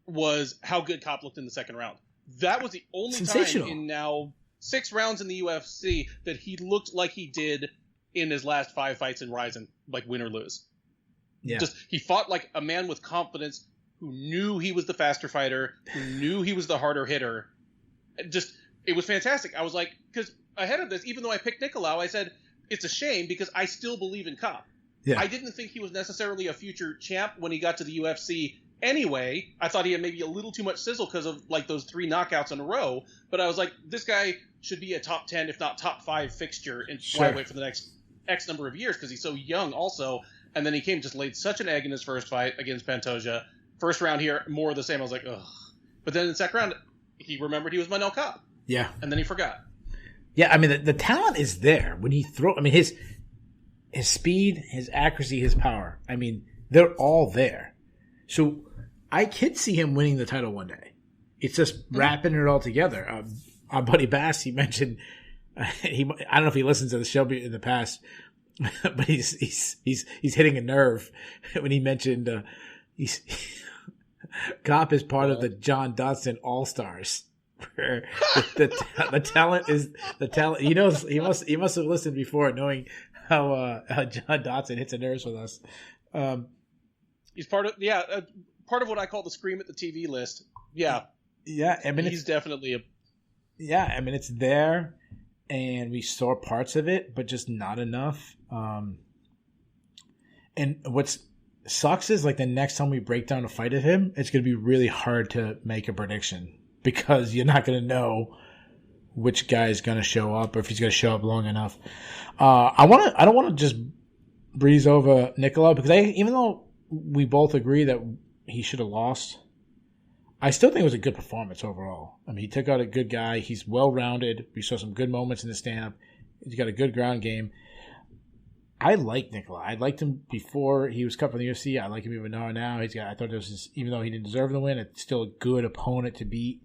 was how good Kopp looked in the second round. That was the only time in now 6 rounds in the UFC that he looked like he did in his last 5 fights in Rizin, win or lose. Yeah. He fought like a man with confidence who knew he was the faster fighter, who knew he was the harder hitter. It was fantastic. I was because ahead of this, even though I picked Nicolau, I said, it's a shame because I still believe in Kopp. Yeah. I didn't think he was necessarily a future champ when he got to the UFC anyway. I thought he had maybe a little too much sizzle because of those 3 knockouts in a row. But I was this guy should be a top 10, if not top 5 fixture in flyweight for the next X number of years because he's so young also. And then he just laid such an egg in his first fight against Pantoja. First round here, more of the same. I was ugh. But then in the second round, he remembered he was Manel Kopp. Yeah. And then he forgot. Yeah, the talent is there. When he his speed, his accuracy, his power. They're all there. So I could see him winning the title one day. It's just wrapping it all together. Our buddy Bass, he mentioned, I don't know if he listens to the show in the past, but he's hitting a nerve when he mentioned Kopp is part of the John Dodson All-Stars. The talent is the talent. He must have listened before, knowing how John Dodson hits a nerves with us. He's part of what I call the scream at the TV list. Yeah. Yeah, he's definitely it's there, and we saw parts of it, but just not enough. And what's sucks is the next time we break down a fight of him, it's going to be really hard to make a prediction because you're not going to know which guy is going to show up or if he's going to show up long enough. I don't want to just breeze over Nicolau because even though we both agree that he should have lost, I still think it was a good performance overall. He took out a good guy. He's well-rounded. We saw some good moments in the stand-up. He's got a good ground game. I like Nicolau. I liked him before he was cut from the UFC. I like him even now. I thought even though he didn't deserve the win, it's still a good opponent to beat.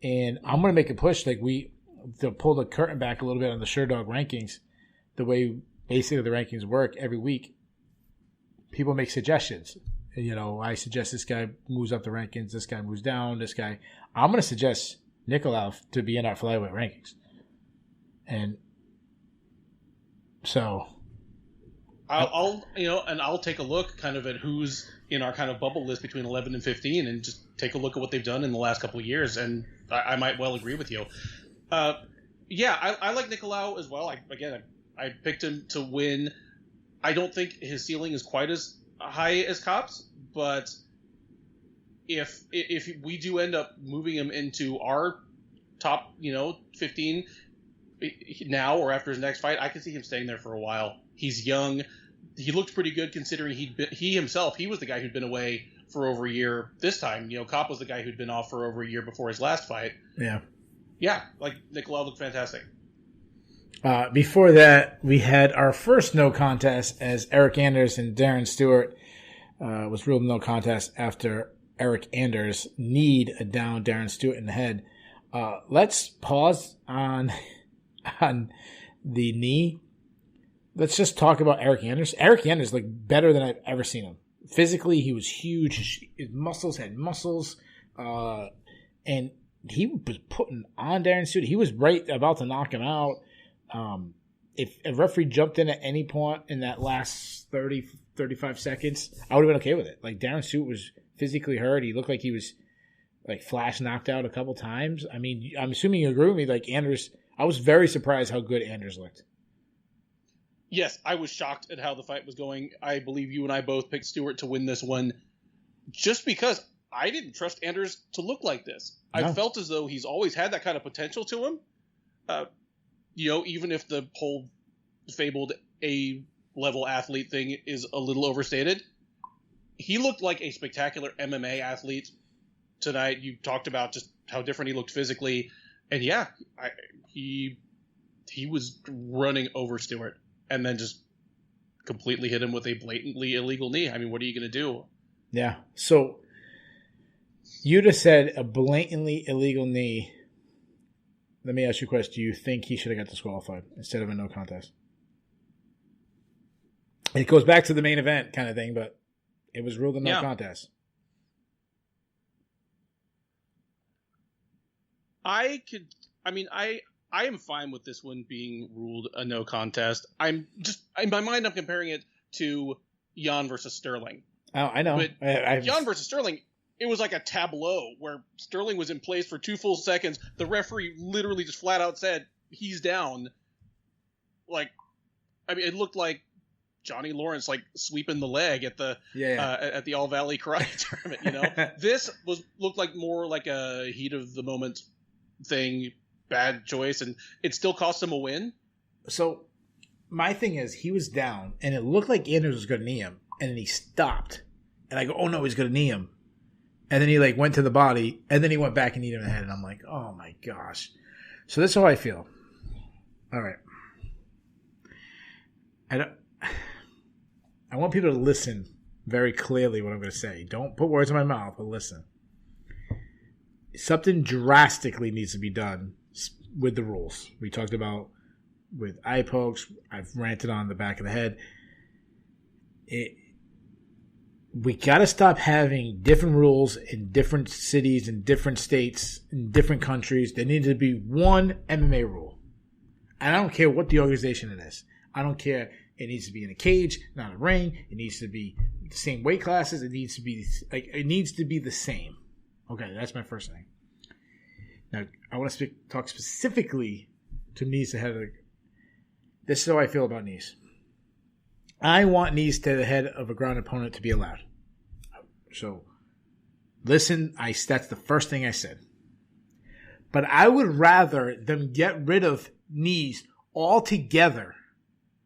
And I'm going to make a push to pull the curtain back a little bit on the Sherdog Rankings, the way basically the rankings work every week. People make suggestions. I suggest this guy moves up the rankings, this guy moves down, this guy. I'm going to suggest Nicolau to be in our flyweight rankings. And so I'll take a look kind of at who's in our kind of bubble list between 11 and 15 and just take a look at what they've done in the last couple of years. And I might well agree with you. I like Nicolau as well. I picked him to win. I don't think his ceiling is quite as high as Kopp's, but if we do end up moving him into our top, 15 now or after his next fight, I can see him staying there for a while. He's young. He looked pretty good considering he was the guy who'd been away for over a year this time. Kopp was the guy who'd been off for over a year before his last fight. Yeah. Yeah, Nicolau looked fantastic. Before that, we had our first no contest as Eric Anders and Darren Stewart was ruled no contest after Eric Anders kneed down Darren Stewart in the head. Let's pause on the knee. Let's just talk about Eric Anders. Eric Anders looked better than I've ever seen him. Physically, he was huge. His muscles had muscles. And he was putting on Darren Stewart. He was right about to knock him out. If a referee jumped in at any point in that last 30, 35 seconds, I would have been okay with it. Like, Darren Stewart was physically hurt. He looked like he was, like, flash knocked out a couple times. I mean, I'm assuming you agree with me. Like, Anders, I was very surprised how good Anders looked. Yes, I was shocked at how the fight was going. I believe you and I both picked Stewart to win this one just because I didn't trust Anders to look like this. No. I felt as though he's always had that kind of potential to him. Even if the whole fabled A-level athlete thing is a little overstated, he looked like a spectacular MMA athlete tonight. You talked about just how different he looked physically. And yeah, he was running over Stewart and then just completely hit him with a blatantly illegal knee. I mean, what are you going to do? Yeah. So you just said a blatantly illegal knee. Let me ask you a question. Do you think he should have got disqualified instead of a no contest? It goes back to the main event kind of thing, but it was ruled a no contest. I am fine with this one being ruled a no contest. In my mind, I'm comparing it to Jan versus Sterling. Oh, I know. But Jan versus Sterling, it was like a tableau where Sterling was in place for 2 full seconds. The referee literally just flat out said, he's down. It looked like Johnny Lawrence sweeping the leg at the at the All Valley Karate Tournament. This looked like more like a heat of the moment thing, bad choice, and it still cost him a win. So my thing is, he was down, and it looked like Anders was going to knee him, and then he stopped, and I go, oh no, he's going to knee him, and then he went to the body, and then he went back and kneed him in the head, and I'm like, oh my gosh. So that's how I feel. All right. I want people to listen very clearly what I'm going to say. Don't put words in my mouth, but listen. Something drastically needs to be done with the rules. We talked about with eye pokes. I've ranted on the back of the head. We got to stop having different rules in different cities, in different states, in different countries. There needs to be one MMA rule. And I don't care what the organization it is. I don't care. It needs to be in a cage, not a ring. It needs to be the same weight classes. It needs to be the same. Okay, that's my first thing. Now, I want to talk specifically to knees to head. This is how I feel about knees. I want knees to the head of a ground opponent to be allowed. So, listen, that's the first thing I said. But I would rather them get rid of knees altogether,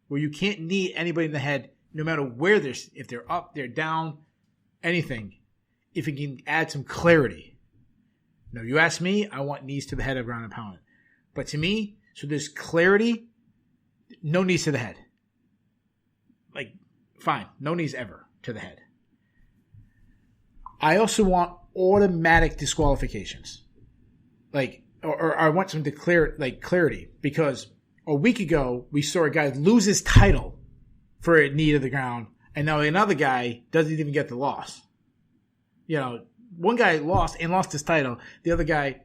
where you can't knee anybody in the head, no matter where if they're up, they're down, anything, if it can add some clarity. Now, you ask me, I want knees to the head of ground opponent. But to me, so there's clarity, no knees to the head. Fine, no knees ever to the head. I also want automatic disqualifications. Or I want some clarity, because a week ago, we saw a guy lose his title for a knee to the ground, and now another guy doesn't even get the loss. One guy lost his title. The other guy,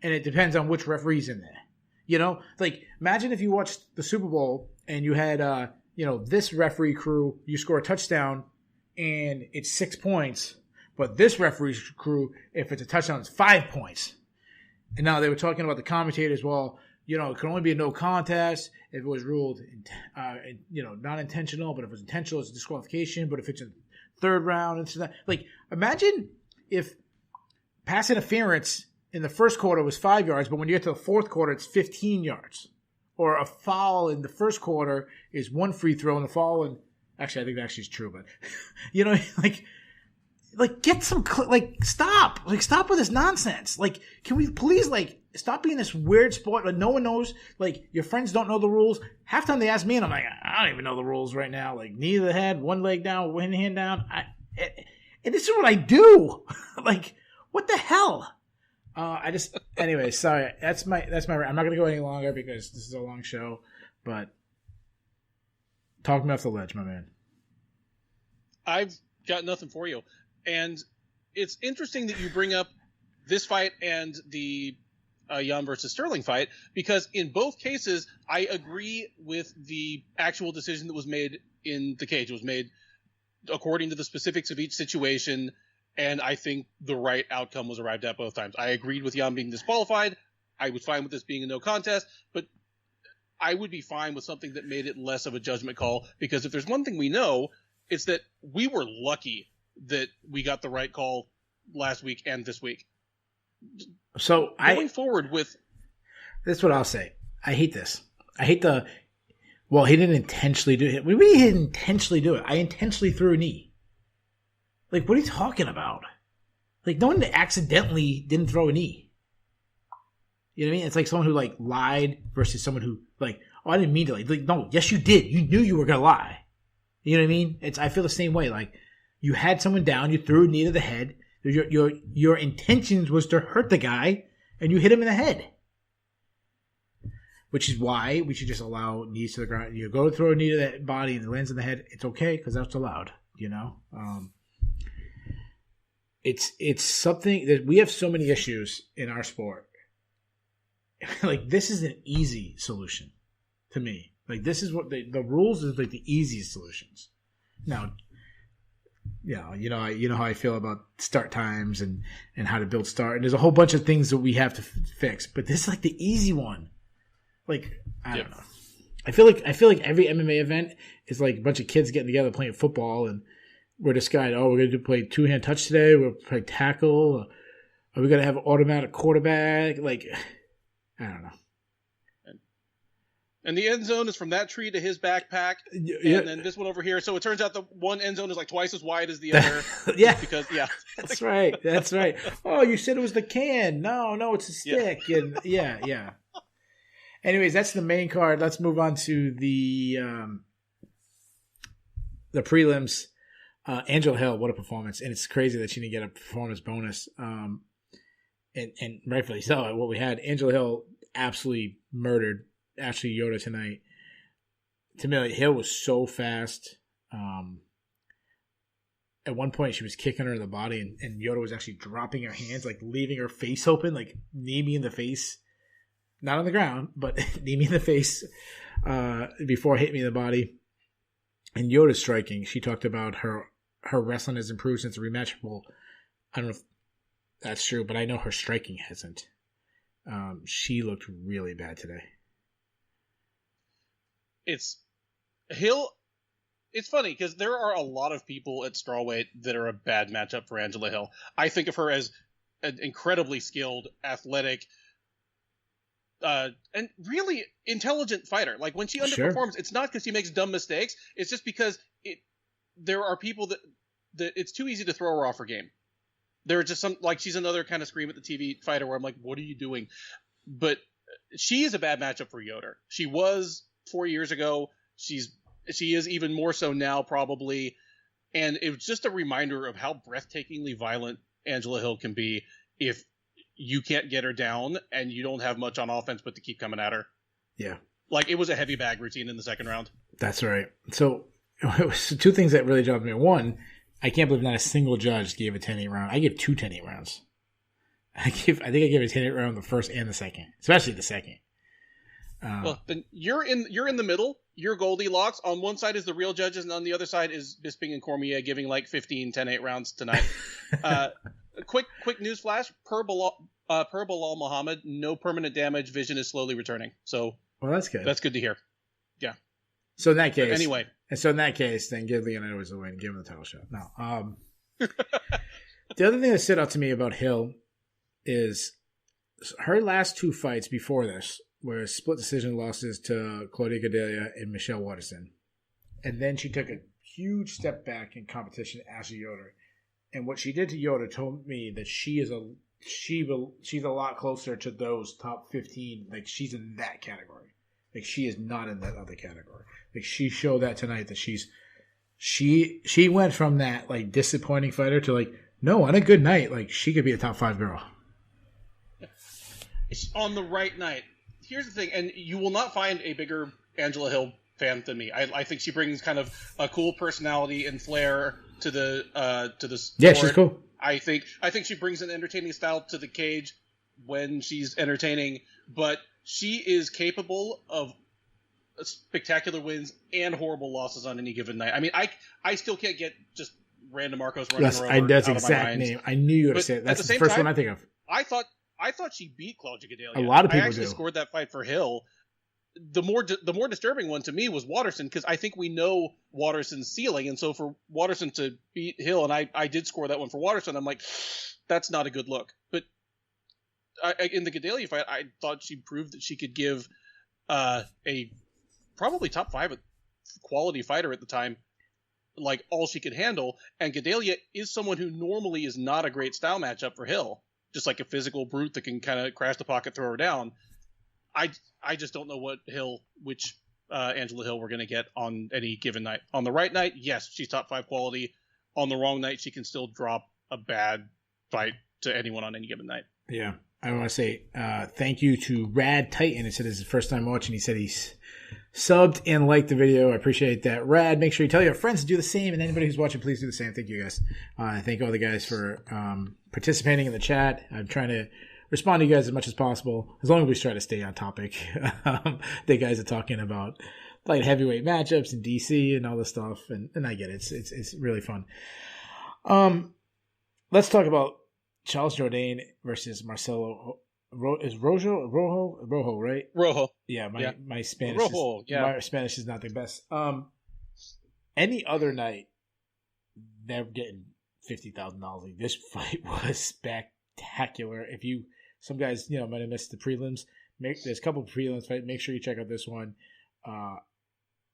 and it depends on which referee's in there. Imagine if you watched the Super Bowl and you had, this referee crew, you score a touchdown and it's 6 points, but this referee's crew, if it's a touchdown, it's 5 points. And now they were talking about the commentators, well, it can only be a no contest if it was ruled, not intentional, but if it was intentional, it's a disqualification. But if it's a third round, it's that. Imagine if pass interference in the first quarter was 5 yards, but when you get to the fourth quarter, it's 15 yards. Or a foul in the first quarter is one free throw, and the foul in actually, I think that actually is true, but get some stop with this nonsense. Can we please stop being this weird sport that no one knows? Your friends don't know the rules. Half time they ask me, and I'm like, I don't even know the rules right now. Knee to the head, one leg down, one hand down. And this is what I do. What the hell? Anyway, sorry. That's my. I'm not gonna go any longer because this is a long show. But talk me off the ledge, my man. Got nothing for you. And it's interesting that you bring up this fight and the Jan versus Sterling fight, because in both cases, I agree with the actual decision that was made in the cage. It was made according to the specifics of each situation, and I think the right outcome was arrived at both times. I agreed with Jan being disqualified. I was fine with this being a no contest, but I would be fine with something that made it less of a judgment call, because if there's one thing we know, it's that we were lucky that we got the right call last week and this week. So going forward with this is what I'll say. I hate this. I hate the well, he didn't intentionally do it. We really didn't intentionally do it. I intentionally threw a knee. Like, what are you talking about? Like, no one accidentally didn't throw a knee. You know what I mean? It's like someone who like lied versus someone who like, oh, I didn't mean to. Like no, yes, you did. You knew you were gonna lie. You know what I mean? I feel the same way. Like, you had someone down, you threw a knee to the head. Your intentions was to hurt the guy, and you hit him in the head. Which is why we should just allow knees to the ground. You go throw a knee to the body and it lands in the head. It's okay because that's allowed. You know, it's something that we have so many issues in our sport. Like, this is an easy solution to me. Like, this is what the rules is like the easiest solutions. Now, yeah, you know how I feel about start times and how to build start. And there's a whole bunch of things that we have to fix. But this is like the easy one. Like, I don't know. I feel like every MMA event is like a bunch of kids getting together playing football, and we're deciding, we're going to play two-hand touch today. We'll play tackle. Are we going to have an automatic quarterback? Like, I don't know. And the end zone is from that tree to his backpack, and then this one over here. So it turns out the one end zone is like twice as wide as the other. Yeah, because that's right. That's right. Oh, you said it was the can. No, it's a stick. Yeah. And yeah. Anyways, that's the main card. Let's move on to the prelims. Angela Hill, what a performance! And it's crazy that she didn't get a performance bonus. And rightfully so. What we had, Angela Hill absolutely murdered Ashley Yoda tonight. To me, Hill was so fast. At one point, she was kicking her in the body, and Yoda was actually dropping her hands, like leaving her face open, like knee me in the face. Not on the ground, but knee me in the face before hitting me in the body. And Yoda's striking. She talked about her wrestling has improved since the rematch. Well, I don't know if that's true, but I know her striking hasn't. She looked really bad today. It's funny because there are a lot of people at strawweight that are a bad matchup for Angela Hill. I think of her as an incredibly skilled, athletic, and really intelligent fighter. Like, when she underperforms, It's not because she makes dumb mistakes. It's just because there are people that it's too easy to throw her off her game. There are just some, like, she's another kind of scream at the TV fighter where I'm like, what are you doing? But she is a bad matchup for Yoder. She was 4 years ago. She is even more so now, probably. And it was just a reminder of how breathtakingly violent Angela Hill can be if you can't get her down and you don't have much on offense but to keep coming at her. Yeah. Like, it was a heavy bag routine in the second round. That's right. So it was two things that really jumped me. One, I can't believe not a single judge gave a 10-8 round. I gave two 10-8 rounds. I think I gave a 10-8 round the first and the second, especially the second. Well, then you're in the middle. You're Goldilocks. On one side is the real judges, and on the other side is Bisping and Cormier giving like 15 10-8 rounds tonight. Quick news flash: per Bilal Muhammad, no permanent damage. Vision is slowly returning. So, well, that's good. That's good to hear. Yeah. So in that case, but anyway, then give Leonardo the win. Give him the title shot. No. The other thing that stood out to me about Hill is her last two fights before this were split decision losses to Claudia Gadelia and Michelle Watterson. And then she took a huge step back in competition to Ashley Yoder. And what she did to Yoder told me that she's a lot closer to those top 15. Like, she's in that category. Like, she is not in that other category. Like, she showed that tonight that she went from that, like, disappointing fighter to, like, no, on a good night, like, she could be a top 5 girl. On the right night. Here's the thing, and you will not find a bigger Angela Hill fan than me. I think she brings kind of a cool personality and flair to the Yeah, she's cool. I think she brings an entertaining style to the cage when she's entertaining, but she is capable of spectacular wins and horrible losses on any given night. I mean, I still can't get just random Marcos running her over. That's the exact name. I knew you were going to say it. That's the first one I think of. I thought she beat Claudia Gadelha. A lot of people I actually scored that fight for Hill. The more disturbing one to me was Waterson, because I think we know Waterson's ceiling, and so for Waterson to beat Hill, and I did score that one for Waterson, I'm like, that's not a good look. But in the Gadelha fight, I thought she proved that she could give a probably top 5 quality fighter at the time, like, all she could handle. And Gadelha is someone who normally is not a great style matchup for Hill, just like a physical brute that can kind of crash the pocket, throw her down. I just don't know which Angela Hill we're going to get on any given night. On the right night, yes, she's top 5 quality. On the wrong night, she can still drop a bad fight to anyone on any given night. Yeah. I want to say thank you to Rad Titan. He said it's his first time watching. He said he's subbed and liked the video. I appreciate that. Rad, make sure you tell your friends to do the same. And anybody who's watching, please do the same. Thank you, guys. Thank all the guys for participating in the chat. I'm trying to respond to you guys as much as possible, as long as we try to stay on topic. The guys are talking about light heavyweight matchups in DC and all this stuff, and I get it. It's really fun. Let's talk about Charles Jourdain versus Marcelo. Is Rojo, right? Rojo. Yeah, my Spanish. Rojo, my Spanish is not the best. Any other night, they're getting $50,000. This fight was spectacular. Some guys, might have missed the prelims. There's a couple of prelims fights. Make sure you check out this one.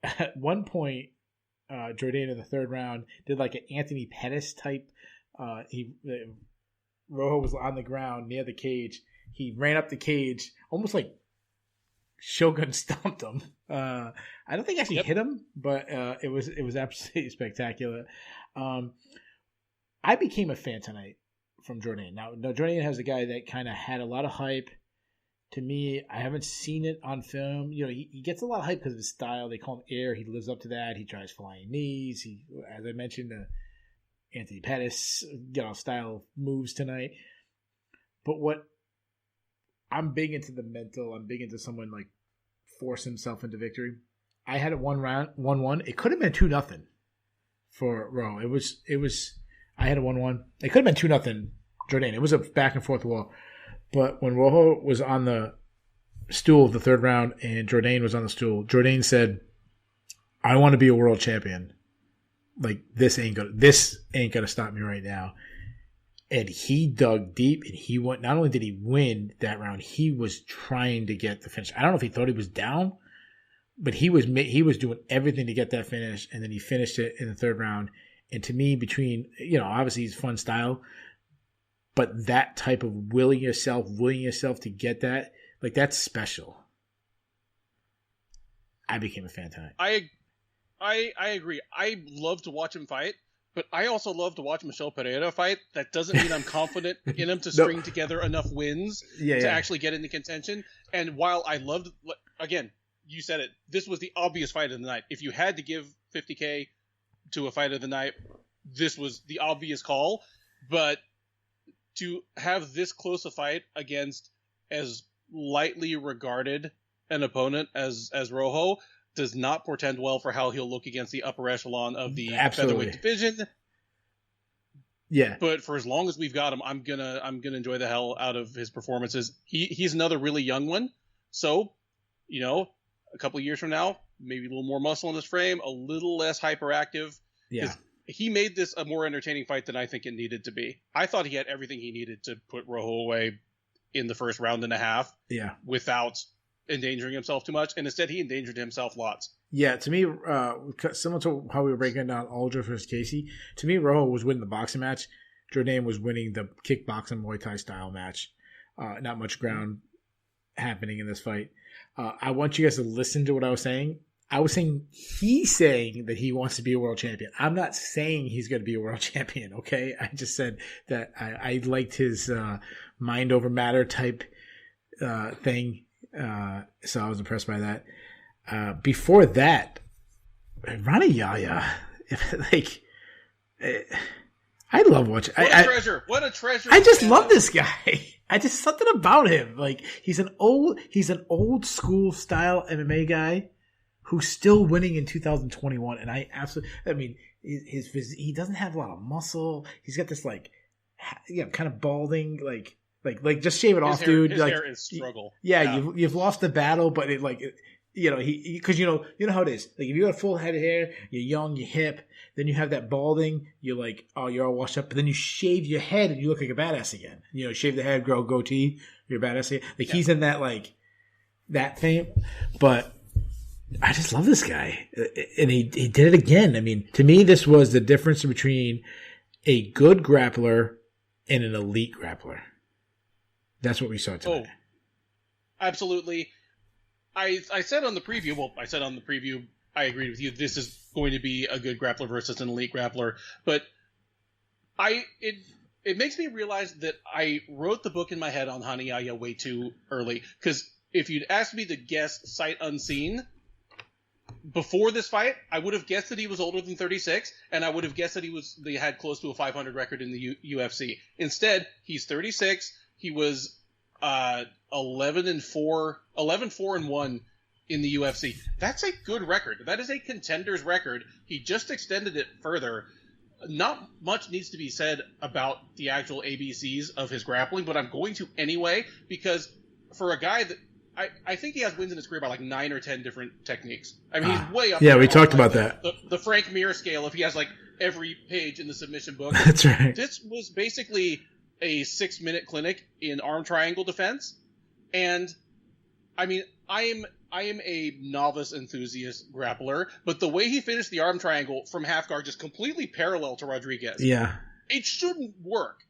At one point, Jourdain in the third round did like an Anthony Pettis type. Rojo was on the ground near the cage. He ran up the cage, almost like Shogun stomped him. I don't think I actually hit him, but it was absolutely spectacular. I became a fan tonight from Jourdain. Now Jourdain has a guy that kind of had a lot of hype. To me, I haven't seen it on film. He gets a lot of hype because of his style. They call him Air. He lives up to that. He tries flying knees. He, as I mentioned, Anthony Pettis, style moves tonight. But what I'm big into the mental. I'm big into someone like force himself into victory. I had it 1-1. It could have been 2-0 for Rojo. It was. I had a 1-1. It could have been 2-0 Jourdain. It was a back and forth war. But when Rojo was on the stool of the third round and Jourdain was on the stool, Jourdain said, "I want to be a world champion. Like this ain't gonna stop me right now." And he dug deep, and he went. Not only did he win that round, he was trying to get the finish. I don't know if he thought he was down, but he was doing everything to get that finish, and then he finished it in the third round. And to me, between obviously he's fun style, but that type of willing yourself to get that, like, that's special. I became a fan tonight. I agree. I love to watch him fight, but I also love to watch Michel Pereira fight. That doesn't mean I'm confident in him to string together enough wins to actually get into contention. And while I loved, again, you said it, this was the obvious fight of the night. If you had to give $50K to a fight of the night, this was the obvious call. But to have this close a fight against as lightly regarded an opponent as Rojo does not portend well for how he'll look against the upper echelon of the featherweight division. Yeah. But for as long as we've got him, I'm gonna enjoy the hell out of his performances. He's another really young one. So, a couple of years from now, maybe a little more muscle in his frame, a little less hyperactive. Yeah. He made this a more entertaining fight than I think it needed to be. I thought he had everything he needed to put Rojo away in the first round and a half. Yeah. Without endangering himself too much, and instead he endangered himself lots. Yeah, to me, similar to how we were breaking down Aldridge versus Casey, to me, Rojo was winning the boxing match. Jourdain was winning the kickboxing Muay Thai style match. Not much ground happening in this fight. I want you guys to listen to what I was saying. I was saying he's saying that he wants to be a world champion. I'm not saying he's going to be a world champion, okay? I just said that I liked his mind over matter type thing. So I was impressed by that. Before that, Rani Yahya, I love watching. What a treasure! What a treasure! I just love this guy. I just something about him. Like he's an old school style MMA guy who's still winning in 2021. And I mean, he doesn't have a lot of muscle. He's got this like, kind of balding, like just shave it off, dude. His like, hair is struggle. Yeah, you've lost the battle, but because you know how it is. Like if you got a full head of hair, you're young, you're hip. Then you have that balding. You're like, oh, you're all washed up. But then you shave your head and you look like a badass again. Shave the head, grow a goatee. You're a badass again. Like he's in that fame. But I just love this guy, and he did it again. I mean, to me, this was the difference between a good grappler and an elite grappler. That's what we saw tonight. Oh, absolutely. I said on the preview, I agreed with you. This is going to be a good grappler versus an elite grappler. But it makes me realize that I wrote the book in my head on Hanayaya way too early. Because if you'd asked me to guess sight unseen before this fight, I would have guessed that he was older than 36, and I would have guessed that he had close to a 500 record in the UFC. Instead, he's 36. He was 11-4-1 in the UFC. That's a good record. That is a contender's record. He just extended it further. Not much needs to be said about the actual ABCs of his grappling, but I'm going to anyway, because for a guy that I think he has wins in his career by like 9 or 10 different techniques. I mean, he's way up. Yeah, we talked about that. The Frank Mir scale, if he has like every page in the submission book. That's right. This was basically a 6-minute clinic in arm triangle defense. And I mean, I am a novice enthusiast grappler, but the way he finished the arm triangle from half guard just completely parallel to Rodriguez. Yeah. It shouldn't work.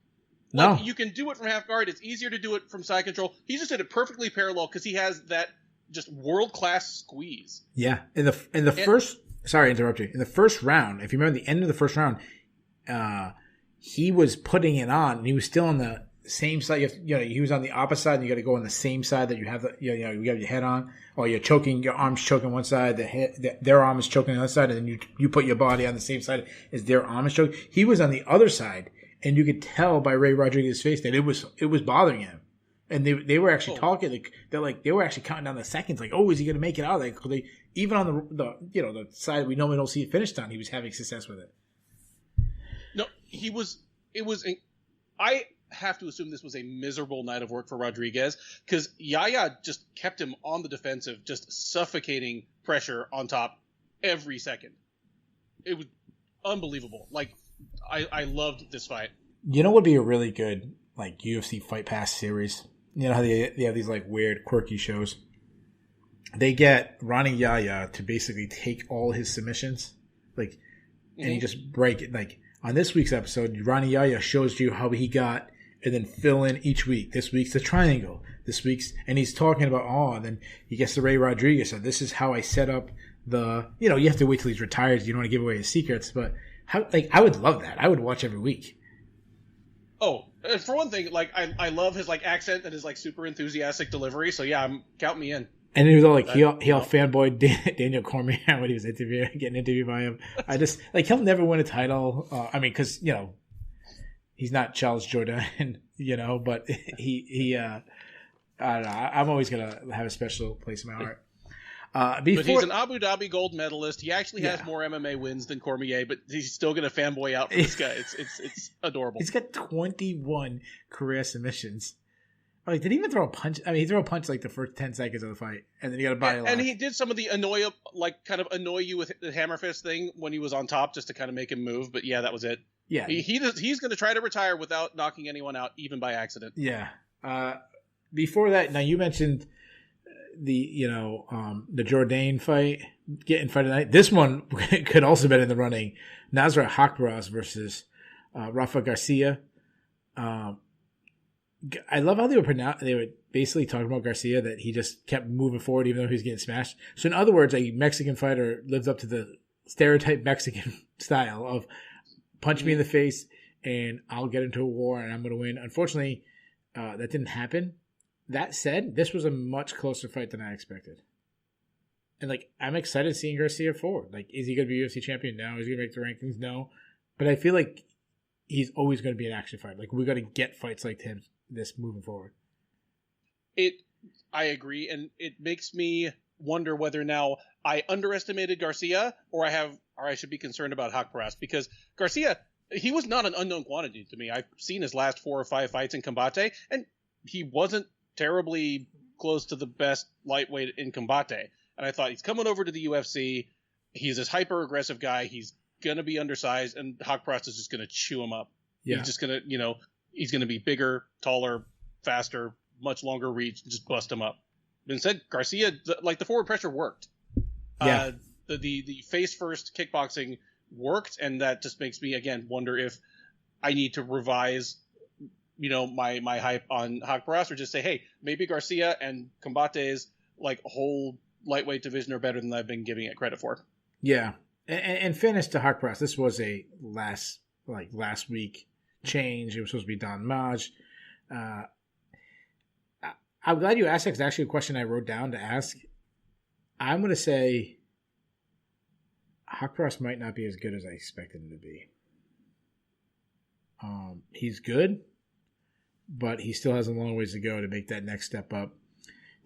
No. You can do it from half guard. It's easier to do it from side control. He just did it perfectly parallel because he has that just world-class squeeze. Yeah. Sorry to interrupt you. In the first round, if you remember the end of the first round, he was putting it on, and he was still on the same side. He was on the opposite side, and you got to go on the same side that you have you have your head on, or you're choking, your arm's choking one side, their arm is choking the other side, and then you put your body on the same side as their arm is choking. He was on the other side. And you could tell by Ray Rodriguez's face that it was bothering him, and they were actually talking. They were actually counting down the seconds. Like, oh, is he going to make it out? Like, even on the side we normally don't see it finished on, he was having success with it. No, he was. It was. I have to assume this was a miserable night of work for Rodriguez because Yaya just kept him on the defensive, just suffocating pressure on top every second. It was unbelievable. Like. I loved this fight. You know what would be a really good like UFC Fight Pass series? You know how they have these like weird, quirky shows? They get Ronnie Yaya to basically take all his submissions, like, and he just break it. Like on this week's episode, Ronnie Yaya shows you how he got, and then fill in each week. This week's the triangle. This week's, and he's talking about and then he gets to Ray Rodriguez. So this is how I set up the. You have to wait till he's retired. You don't want to give away his secrets, but. I would love that. I would watch every week. Oh, for one thing, like I love his like accent and his like super enthusiastic delivery. So yeah, count me in. And he was all like he all fanboyed Daniel Cormier when he was getting interviewed by him. I just like he'll never win a title. I mean, because he's not Charles Jourdain, but he I don't know. I'm always gonna have a special place in my heart. But he's an Abu Dhabi gold medalist. He actually has more MMA wins than Cormier, but he's still going to fanboy out for this guy. It's adorable. He's got 21 career submissions. Oh, did he even throw a punch? I mean, he threw a punch like the first 10 seconds of the fight, and then he got a body lock. And he did some of the annoy you with the hammer fist thing when he was on top, just to kind of make him move. But yeah, that was it. Yeah, he's going to try to retire without knocking anyone out, even by accident. Yeah. Before that, now you mentioned. The Jourdain fight, getting fight tonight. This one could also been in the running. Nasrat Haqparast versus Rafa Garcia. I love how they were basically talking about Garcia, that he just kept moving forward even though he was getting smashed. So in other words, a Mexican fighter lives up to the stereotype Mexican style of punch me in the face and I'll get into a war and I'm going to win. Unfortunately, that didn't happen. That said, this was a much closer fight than I expected. And, I'm excited seeing Garcia forward. Is he going to be UFC champion? No. Is he going to make the rankings? No. But I feel like he's always going to be an action fighter. Like, we're going to get fights like him this moving forward. I agree, and it makes me wonder whether now I underestimated Garcia or I should be concerned about Haqparast, because Garcia, he was not an unknown quantity to me. I've seen his last 4 or 5 fights in Combate, and he wasn't terribly close to the best lightweight in Combate. And I thought, he's coming over to the UFC. He's this hyper-aggressive guy. He's going to be undersized, and Haqparast is just going to chew him up. Yeah. He's just going to, he's going to be bigger, taller, faster, much longer reach, just bust him up. Instead, Garcia, the forward pressure worked. Yeah. The face-first kickboxing worked, and that just makes me, again, wonder if I need to revise, my hype on Haqparast, or just say, hey, maybe Garcia and Combate's whole lightweight division are better than I've been giving it credit for. Yeah. And fairness to Haqparast, this was a last week change. It was supposed to be Don Maj. I'm glad you asked that, because actually a question I wrote down to ask. I'm going to say Haqparast might not be as good as I expected him to be. He's good, but he still has a long ways to go to make that next step up.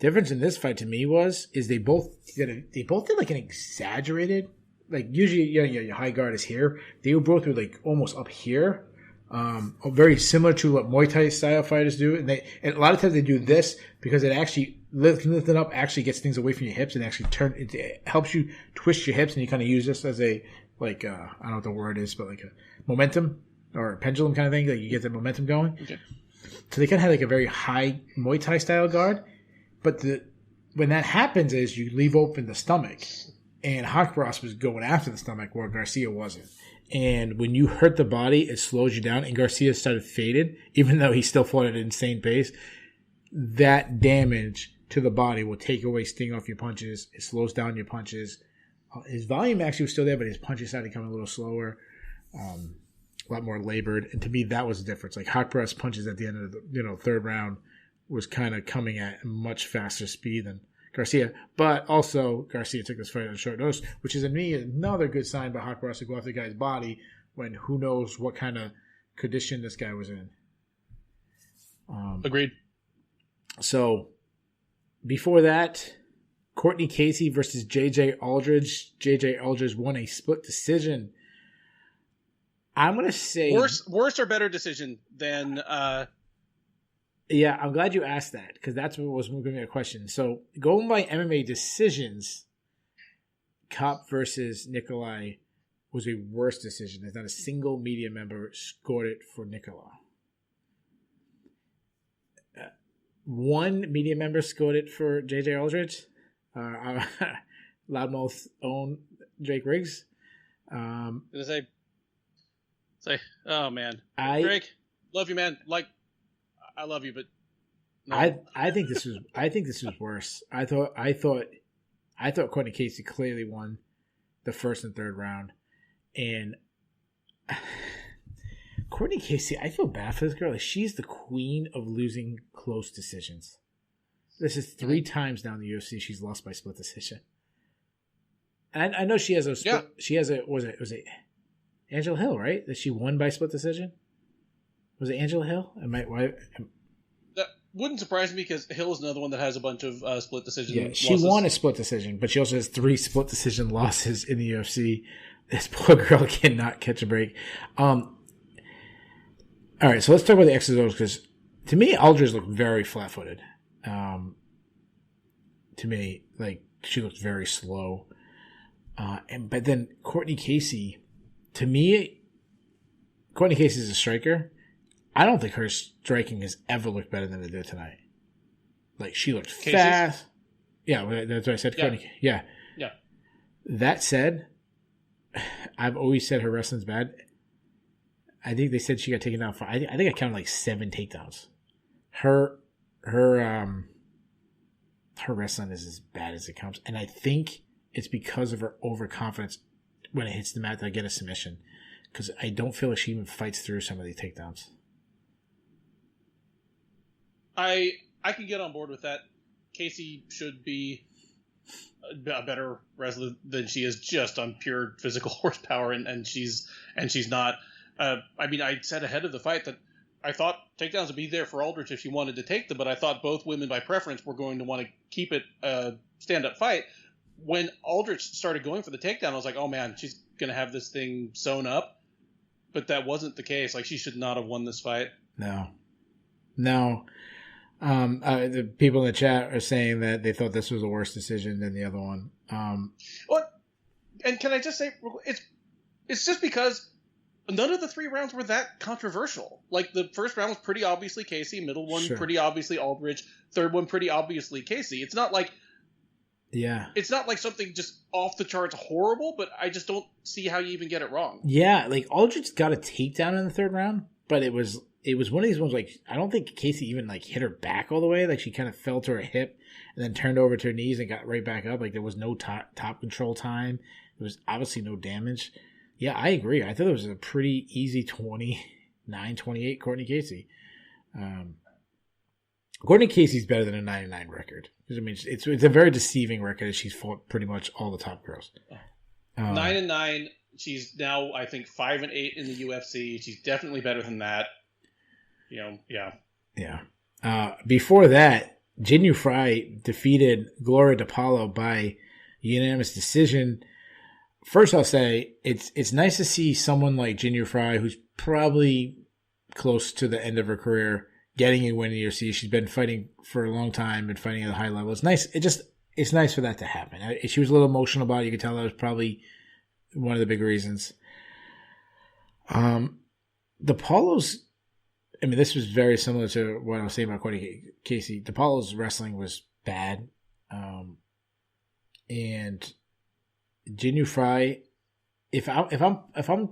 Difference in this fight to me is they both did like an exaggerated, usually your high guard is here. They were both almost up here. Very similar to what Muay Thai style fighters do, and a lot of times they do this because it actually lifting up actually gets things away from your hips and actually it helps you twist your hips, and you kind of use this as a I don't know what the word is, but like a momentum or a pendulum kind of thing. You get the momentum going. Okay. So they kind of have a very high Muay Thai style guard, but when that happens is you leave open the stomach, and Haqparast was going after the stomach where Garcia wasn't. And when you hurt the body, it slows you down. And Garcia started faded, even though he still fought at an insane pace. That damage to the body will take away sting off your punches. It slows down your punches. His volume actually was still there, but his punches started becoming a little slower, a lot more labored. And to me, that was the difference. Haqparast punches at the end of the third round was kind of coming at a much faster speed than Garcia, but also Garcia took this fight on short notice, which is to me another good sign by Haqparast to go after the guy's body when who knows what kind of condition this guy was in. Agreed. So before that, Courtney Casey versus Jj Aldridge. Jj Aldridge won a split decision. I'm gonna say worse or better decision than. Yeah, I'm glad you asked that, because that's what was going to be a question. So, going by MMA decisions, Kopp versus Nikolai was a worse decision. There's not a single media member scored it for Nikolai. One media member scored it for Jj Aldridge. Loudmouth own Drake Riggs. Say, oh man, Drake, love you, man. I love you, but no. I think this was worse. I thought Courtney Casey clearly won the first and third round, and Courtney Casey, I feel bad for this girl. She's the queen of losing close decisions. This is 3 times now in the UFC she's lost by split decision. And I know she has a split. Yeah. She has was it Angela Hill, right? That she won by split decision. Was it Angela Hill? That wouldn't surprise me, because Hill is another one that has a bunch of split decision losses. She won a split decision, but she also has 3 split decision losses in the UFC. This poor girl cannot catch a break. All right, so let's talk about the X's O's, because to me, Aldridge looked very flat-footed. To me, she looked very slow. But then Courtney Casey, to me, Courtney Casey is a striker. I don't think her striking has ever looked better than it did tonight. She looked fast. Yeah, that's what I said. Yeah. Yeah. That said, I've always said her wrestling's bad. I think they said she got taken down for. I think I counted 7 takedowns. Her wrestling is as bad as it comes, and I think it's because of her overconfidence when it hits the mat that I get a submission. Because I don't feel like she even fights through some of these takedowns. I can get on board with that. Casey should be a better wrestler than she is just on pure physical horsepower, and she's not. I mean, I said ahead of the fight that I thought takedowns would be there for Aldridge if she wanted to take them, but I thought both women by preference were going to want to keep it a stand-up fight. When Aldridge started going for the takedown, I was like, oh man, she's going to have this thing sewn up. But that wasn't the case. Like, she should not have won this fight. No. The people in the chat are saying that they thought this was a worse decision than the other one. Well, and can I just say, it's just because none of the 3 rounds were that controversial. Like, the first round was pretty obviously Casey, middle one pretty obviously Aldridge, third one pretty obviously Casey. It's not like something just off the charts horrible, but I just don't see how you even get it wrong. Yeah, like Aldridge got a takedown in the third round, but it was one of these ones, like, I don't think Casey even, like, hit her back all the way. Like, she kind of fell to her hip and then turned over to her knees and got right back up. Like, there was no top control time. There was obviously no damage. Yeah, I agree. I thought it was a pretty easy 29-28 Courtney Casey. Courtney Casey's better than a 9-9 record. I mean, it's a very deceiving record as she's fought pretty much all the top girls. 9-9. She's now, I think, 5-8 in the UFC. She's definitely better than that. Yeah. Before that, Jinh Fry defeated Gloria DePaulo by unanimous decision. First, I'll say it's nice to see someone like Jinh Fry, who's probably close to the end of her career, getting a win in the UFC. She's been fighting for a long time, been fighting at a high level. It's nice. It's nice for that to happen. She was a little emotional about it. You could tell that was probably one of the big reasons. DePaulo's, I mean, this was very similar to what I was saying about Courtney Casey. DePaulo's wrestling was bad. And Jinh Fry, if I'm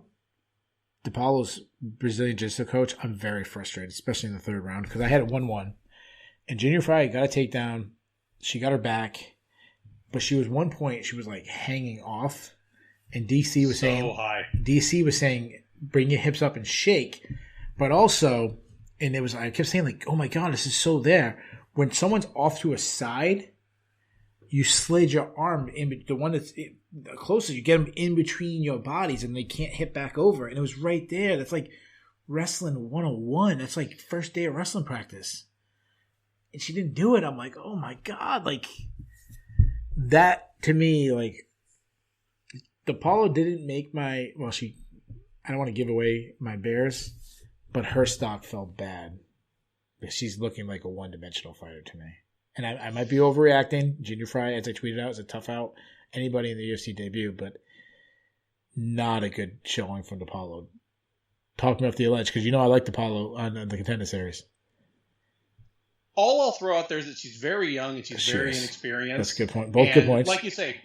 DePaulo's Brazilian Jiu-Jitsu coach, I'm very frustrated, especially in the third round, because I had it 1-1. And Jinh Fry got a takedown. She got her back. But she was one point, she was like hanging off. And DC was saying, bring your hips up and shake. But also, and it was, I kept saying, like, oh my God, this is so there. When someone's off to a side, you slid your arm in, the one that's the closest, you get them in between your bodies and they can't hit back over. And it was right there. That's like wrestling 101. That's like first day of wrestling practice. And she didn't do it. I'm like, oh my God. Like, that to me, like, DePaulo didn't make I don't want to give away my Bears, but her stock felt bad. She's looking like a one-dimensional fighter to me. And I might be overreacting. Jinh Fry, as I tweeted out, is a tough out. Anybody in the UFC debut, but not a good showing from DePaulo. Talk me off the ledge, because I like DePaulo on the Contender Series. All I'll throw out there is that she's very young and she's very inexperienced. That's a good point. Both good points. Like you say,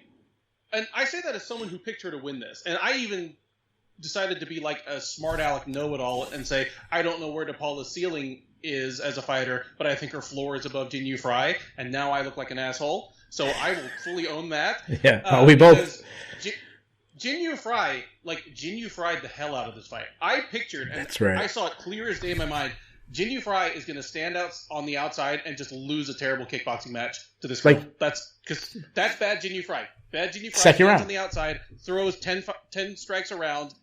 and I say that as someone who picked her to win this. And I even decided to be like a smart aleck know-it-all and say, I don't know where DePaulo's ceiling is as a fighter, but I think her floor is above Jinh Fry, and now I look like an asshole. So I will fully own that. Yeah, we both. Jinh Fry the hell out of this fight. I pictured, and that's right. I saw it clear as day in my mind, Jinh Fry is going to stand out on the outside and just lose a terrible kickboxing match to this girl. That's bad Jinh Fry. Bad Jinh Fry second round on the outside, throws 10 strikes around,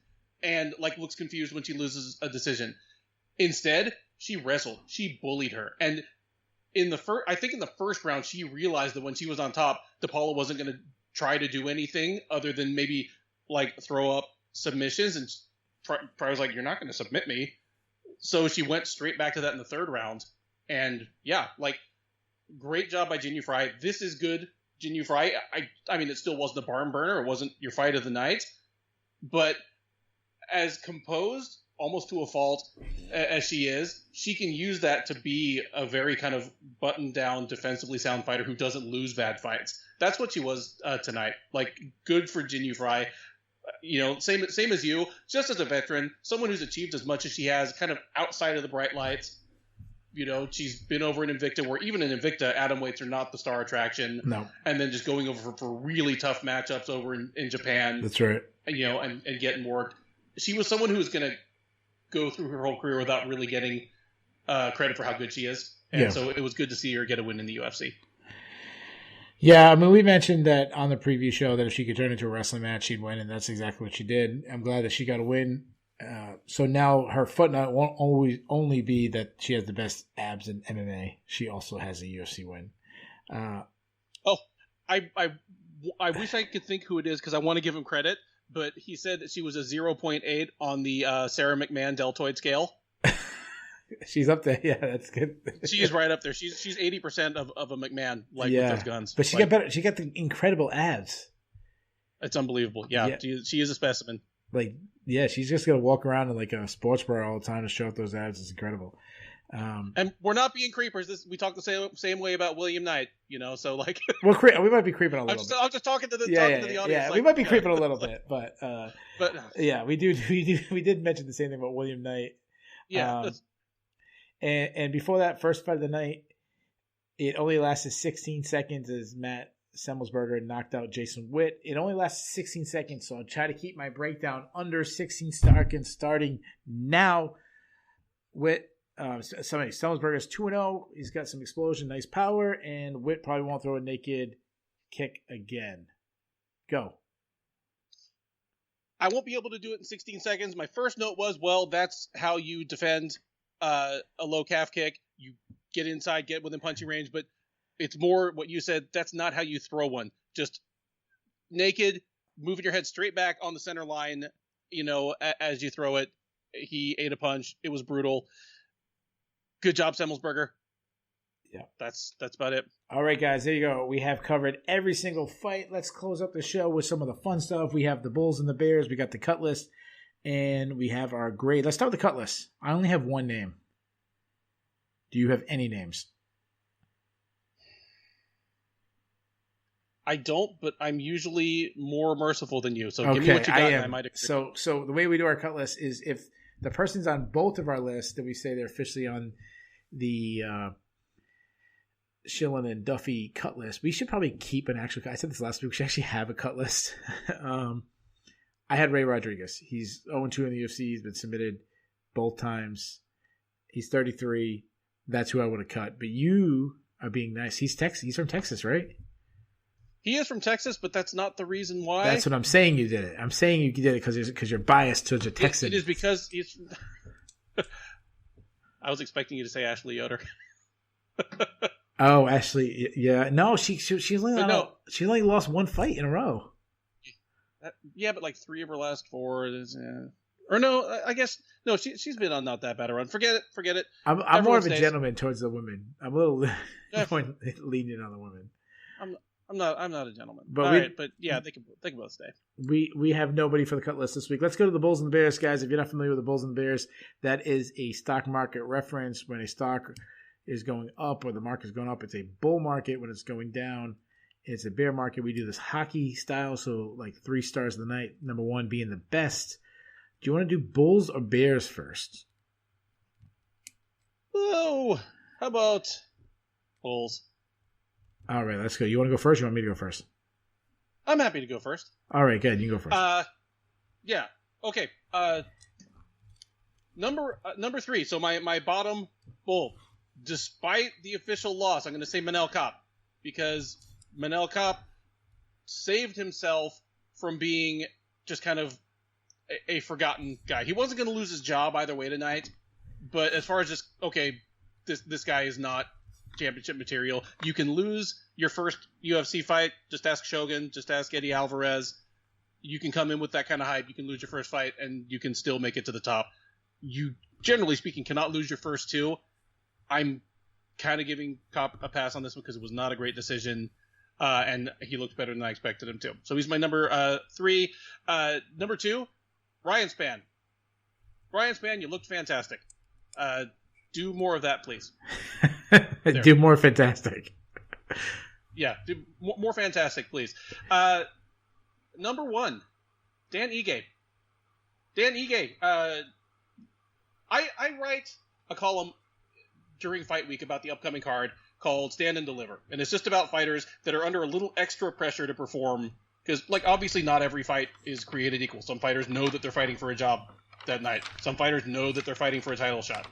and looks confused when she loses a decision. Instead, she wrestled. She bullied her. And I think in the first round, she realized that when she was on top, DePaulo wasn't going to try to do anything other than maybe throw up submissions. And Fry was like, you're not going to submit me. So she went straight back to that in the third round. And yeah, great job by Jinh Fry. This is good, Jinh Fry. I mean, it still wasn't a barn burner. It wasn't your fight of the night. But as composed, almost to a fault as she is, she can use that to be a very kind of buttoned down, defensively sound fighter who doesn't lose bad fights. That's what she was tonight. Good for Jinh Fry. Same as you, just as a veteran, someone who's achieved as much as she has, kind of outside of the bright lights. She's been over in Invicta, where even in Invicta, atomweights are not the star attraction. No. And then just going over for really tough matchups over in Japan. That's right. And getting worked. She was someone who was going to go through her whole career without really getting credit for how good she is. And so it was good to see her get a win in the UFC. Yeah, I mean, we mentioned that on the preview show that if she could turn into a wrestling match, she'd win, and that's exactly what she did. I'm glad that she got a win. So now her footnote won't always only be that she has the best abs in MMA. She also has a UFC win. I wish I could think who it is because I want to give him credit, but he said that she was a 0.8 on the Sarah McMahon deltoid scale. She's up there. Yeah, that's good. She is right up there. She's 80% of a McMahon, with those guns. But she got better. She got the incredible abs. It's unbelievable. Yeah. She is a specimen. She's just gonna walk around in like a sports bra all the time to show off those abs. It's incredible. And we're not being creepers. We talk the same way about William Knight, so like. we might be creeping a little bit. I'm just talking to the audience. Yeah, we might be creeping a little bit, but yeah, we did mention the same thing about William Knight. Yeah. And before that first fight of the night, it only lasted 16 seconds as Matt Semmelsberger knocked out Jason Witt. It only lasted 16 seconds, so I'll try to keep my breakdown under 16 seconds starting now. Semmelsberger is 2-0. He's got some explosion, nice power, and Witt probably won't throw a naked kick again. Go. I won't be able to do it in 16 seconds. My first note was, that's how you defend a low calf kick. You get inside, get within punching range, but it's more what you said. That's not how you throw one. Just naked, moving your head straight back on the center line, as you throw it. He ate a punch. It was brutal. Good job, Semmelsberger. Yeah. That's about it. All right, guys, there you go. We have covered every single fight. Let's close up the show with some of the fun stuff. We have the Bulls and the Bears. We got the cut list. And we have our grade. Let's start with the cut list. I only have one name. Do you have any names? I don't, but I'm usually more merciful than you. So give me what you got, and I might agree. So the way we do our cut list is if the person's on both of our lists, then we say they're officially on the Shillan and Duffy cut list. We should probably keep an actual. I said this last week. We should actually have a cut list. I had Ray Rodriguez. He's 0-2 in the UFC. He's been submitted both times. He's 33. That's who I would have cut. But you are being nice. He's from Texas, right? He is from Texas, but that's not the reason why. That's what I'm saying. You did it. I'm saying you did it because you're biased towards a Texan. It is because he's. I was expecting you to say Ashley Yoder. Oh, Ashley, yeah. No, she only lost one fight in a row. Yeah, but like 3 of her last 4. Or no, I guess no. She's been on not that bad a run. Forget it. I'm more of a gentleman towards the women. I'm a little lenient on the women. I'm not a gentleman. But All right, but yeah, they can both stay. We have nobody for the cut list this week. Let's go to the Bulls and the Bears, guys. If you're not familiar with the Bulls and the Bears, that is a stock market reference. When a stock is going up or the market is going up, it's a bull market. When it's going down, it's a bear market. We do this hockey style, so like 3 stars of the night. Number 1 being the best. Do you want to do Bulls or Bears first? Oh, how about Bulls? All right, let's go. You want to go first or you want me to go first? I'm happy to go first. All right, good. You can go first. Yeah. Okay. Number 3. So my bottom Bull, despite the official loss, I'm going to say Manel Kopp, because Manel Kopp saved himself from being just kind of a forgotten guy. He wasn't going to lose his job either way tonight, but as far as just, okay, this guy is not championship material. You can lose your first UFC fight. Just ask Shogun. Just ask Eddie Alvarez. You can come in with that kind of hype. You can lose your first fight, and you can still make it to the top. You, generally speaking, cannot lose your first 2. I'm kind of giving Kopp a pass on this one because it was not a great decision, and he looked better than I expected him to. So he's my number 3. Number 2, Ryan Spann. Ryan Spann, you looked fantastic. Do more of that, please. Do more fantastic. Yeah, do more fantastic, please. Number 1, Dan Ige. Dan Ige. I write a column during fight week about the upcoming card called Stand and Deliver. And it's just about fighters that are under a little extra pressure to perform. Because, obviously not every fight is created equal. Some fighters know that they're fighting for a job that night. Some fighters know that they're fighting for a title shot.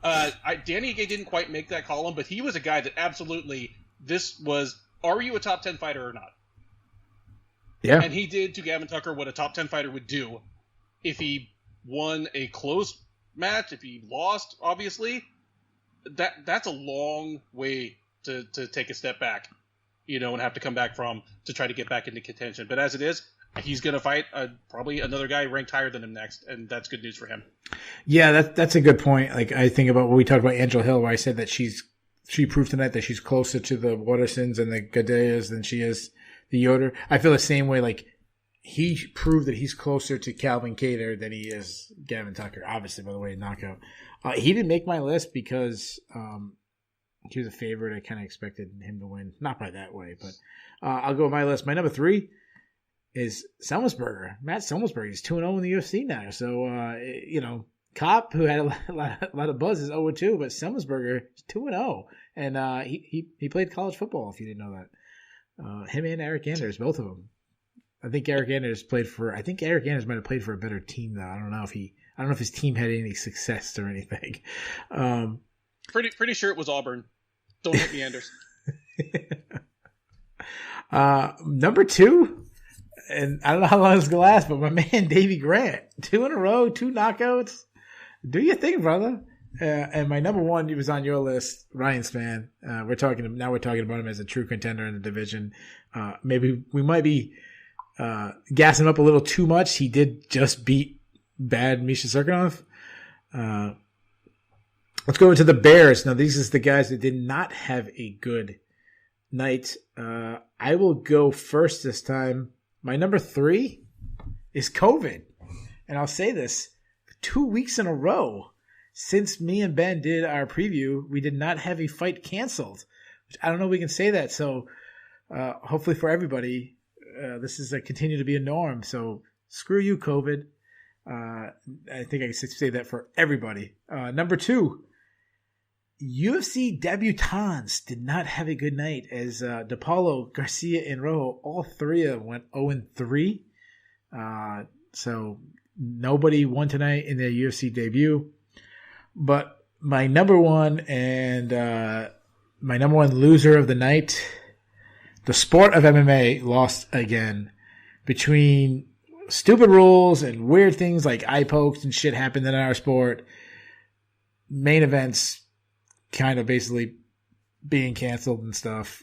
Danny Ige didn't quite make that column, but he was a guy that absolutely, this was are you a top 10 fighter or not? Yeah. And he did to Gavin Tucker what a top 10 fighter would do if he won a close match, if he lost, obviously. That's a long way to take a step back, and have to come back from to try to get back into contention. But as it is, he's going to fight probably another guy ranked higher than him next, and that's good news for him. Yeah, that's a good point. Like, I think about when we talked about Angela Hill, where I said that she proved tonight that she's closer to the Watersons and the Gadeas than she is the Yoder. I feel the same way. Like, he proved that he's closer to Calvin Kattar than he is Gavin Tucker. Obviously, by the way, knockout. He didn't make my list because he was a favorite. I kind of expected him to win. Not by that way, but I'll go with my list. My number 3 is Semelsberger. Matt Semelsberger. He's 2-0 in the UFC now. So, Kopp, who had a lot of buzz, is 0-2, but Semelsberger is 2-0. And he played college football, if you didn't know that. Him and Eric Anders, both of them. I think Eric Anders might have played for a better team, though. I don't know if his team had any success or anything. Pretty sure it was Auburn. Don't hit me, Anders. Number 2, and I don't know how long this is going to last, but my man Davey Grant, 2 in a row, 2 knockouts. Do your thing, brother. And my number 1, he was on your list, Ryan Spann. We're talking about him as a true contender in the division. Maybe we might be gassing him up a little too much. He did just beat bad Misha Sirkanov. Let's go into the Bears. Now, these are the guys that did not have a good night. I will go first this time. My number 3 is COVID. And I'll say this, 2 weeks in a row since me and Ben did our preview, we did not have a fight canceled. Which I don't know if we can say that. So hopefully for everybody, this is continue to be a norm. So screw you, COVID. I think I can say that for everybody. Number 2, UFC debutants did not have a good night as DePaulo, Garcia, and Rojo, all 3 of them went 0-3. So nobody won tonight in their UFC debut. But my number 1 and my number 1 loser of the night, the sport of MMA lost again. Between stupid rules and weird things like eye pokes and shit happened in our sport, main events kind of basically being canceled and stuff.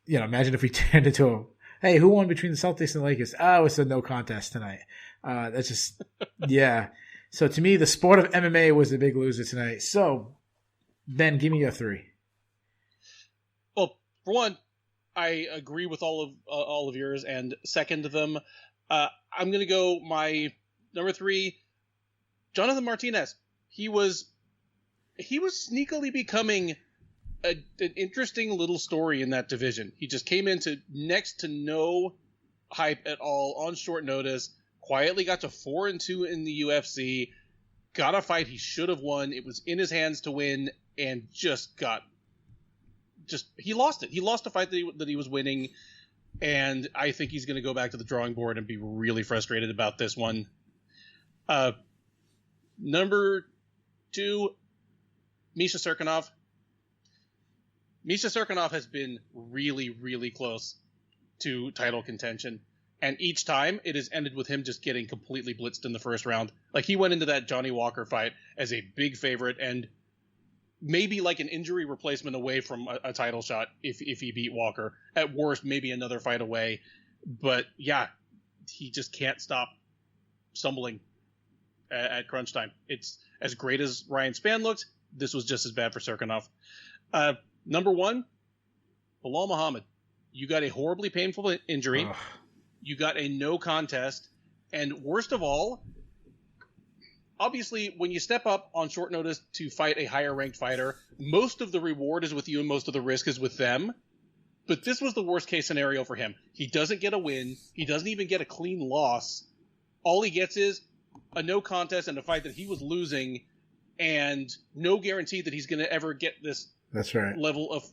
Imagine if we turned into hey, who won between the Celtics and the Lakers? Oh, it's a no contest tonight. That's just, yeah. So to me, the sport of MMA was the big loser tonight. So, Ben, give me your 3. Well, for one, I agree with all of yours and second them. I'm going to go my number 3, Jonathan Martinez. He was sneakily becoming an interesting little story in that division. He just came into next to no hype at all on short notice, quietly got to 4-2 in the UFC, got a fight he should have won. It was in his hands to win, and he lost it. He lost a fight that he was winning, and I think he's going to go back to the drawing board and be really frustrated about this one. Number 2, Misha Sirkanov. Misha Sirkanov has been really, really close to title contention. And each time it has ended with him just getting completely blitzed in the first round. Like, he went into that Johnny Walker fight as a big favorite and maybe like an injury replacement away from a title shot if he beat Walker. At worst, maybe another fight away. But yeah, he just can't stop stumbling at crunch time. It's as great as Ryan Spann looked. This was just as bad for Sirkanov. Number 1, Bilal Muhammad. You got a horribly painful injury. Ugh. You got a no contest. And worst of all, obviously, when you step up on short notice to fight a higher-ranked fighter, most of the reward is with you and most of the risk is with them. But this was the worst-case scenario for him. He doesn't get a win. He doesn't even get a clean loss. All he gets is a no contest and a fight that he was losing, and no guarantee that he's going to ever get this level of...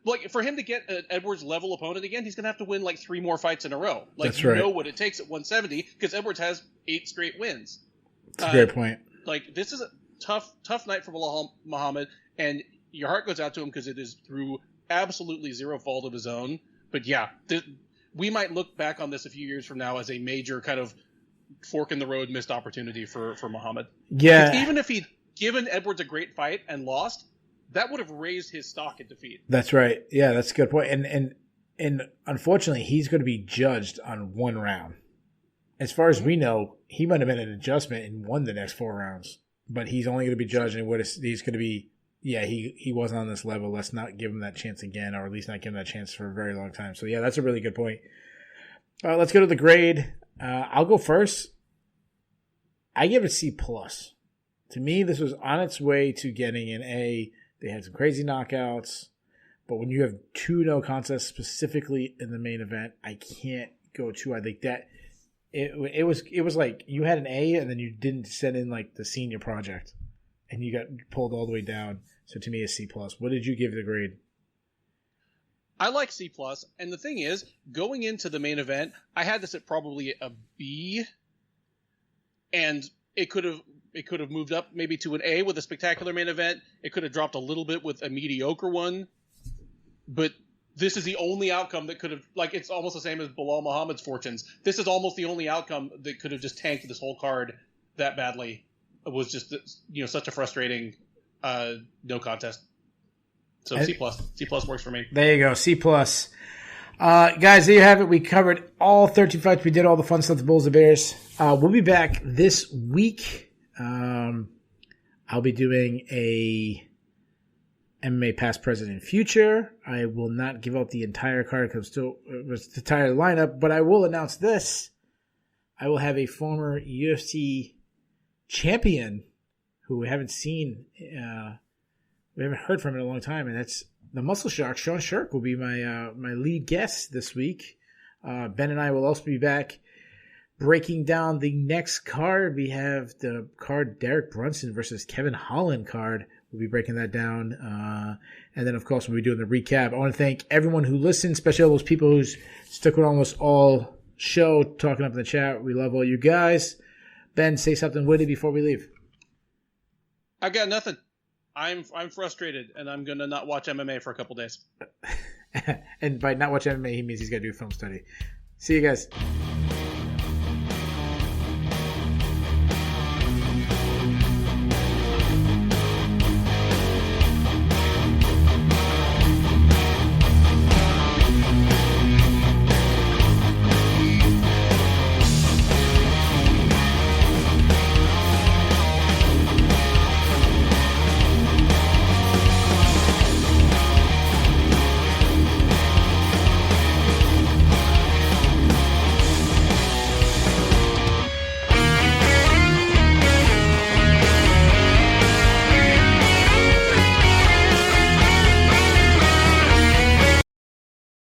Like, for him to get an Edwards level opponent again, he's going to have to win like 3 more fights in a row. Like, know what it takes at 170, because Edwards has 8 straight wins. That's a great point. Like, this is a tough night for Bilal Muhammad, and your heart goes out to him because it is through absolutely zero fault of his own. But yeah, we might look back on this a few years from now as a major kind of fork in the road missed opportunity for Muhammad. Yeah. Even if he'd given Edwards a great fight and lost, that would have raised his stock at Defeat. That's right. Yeah, that's a good point. And unfortunately, he's going to be judged on one round. As far as we know, he might have been an adjustment and won the next 4 rounds. But he's only going to be judged, and he's going to be, he wasn't on this level. Let's not give him that chance again, or at least not give him that chance for a very long time. So, yeah, that's a really good point. Let's go to the grade. I'll go first. I give it C+. To me, this was on its way to getting an A. They had some crazy knockouts. But when you have 2 no contests specifically in the main event, I can't go 2. I think that it was like you had an A and then you didn't send in like the senior project and you got pulled all the way down. So to me, it's C+. What did you give the grade? I like C+. And the thing is, going into the main event, I had this at probably a B. And it could have moved up maybe to an A with a spectacular main event. It could have dropped a little bit with a mediocre one. But this is the only outcome that could have, like, it's almost the same as Bilal Muhammad's fortunes. This is almost the only outcome that could have just tanked this whole card that badly. It was just, such a frustrating no contest. So C+. C+ works for me. There you go, C+. Guys, there you have it. We covered all 13 fights. We did all the fun stuff, the Bulls, the Bears. We'll be back this week. I'll be doing a MMA past, present, and future. I will not give out the entire card because it was the entire lineup, but I will announce this. I will have a former UFC champion who we haven't seen, we haven't heard from in a long time, and that's the Muscle Shark. Sean Shirk will be my lead guest this week. Ben and I will also be back breaking down the next card. We have the card Derek Brunson versus Kevin Holland card. We'll be breaking that down. And then, of course, we'll be doing the recap. I want to thank everyone who listened, especially all those people who's stuck with almost all show, talking up in the chat. We love all you guys. Ben, say something witty before we leave. I got nothing. I'm frustrated, and I'm going to not watch MMA for a couple days. And by not watch MMA, he means he's got to do a film study. See you guys.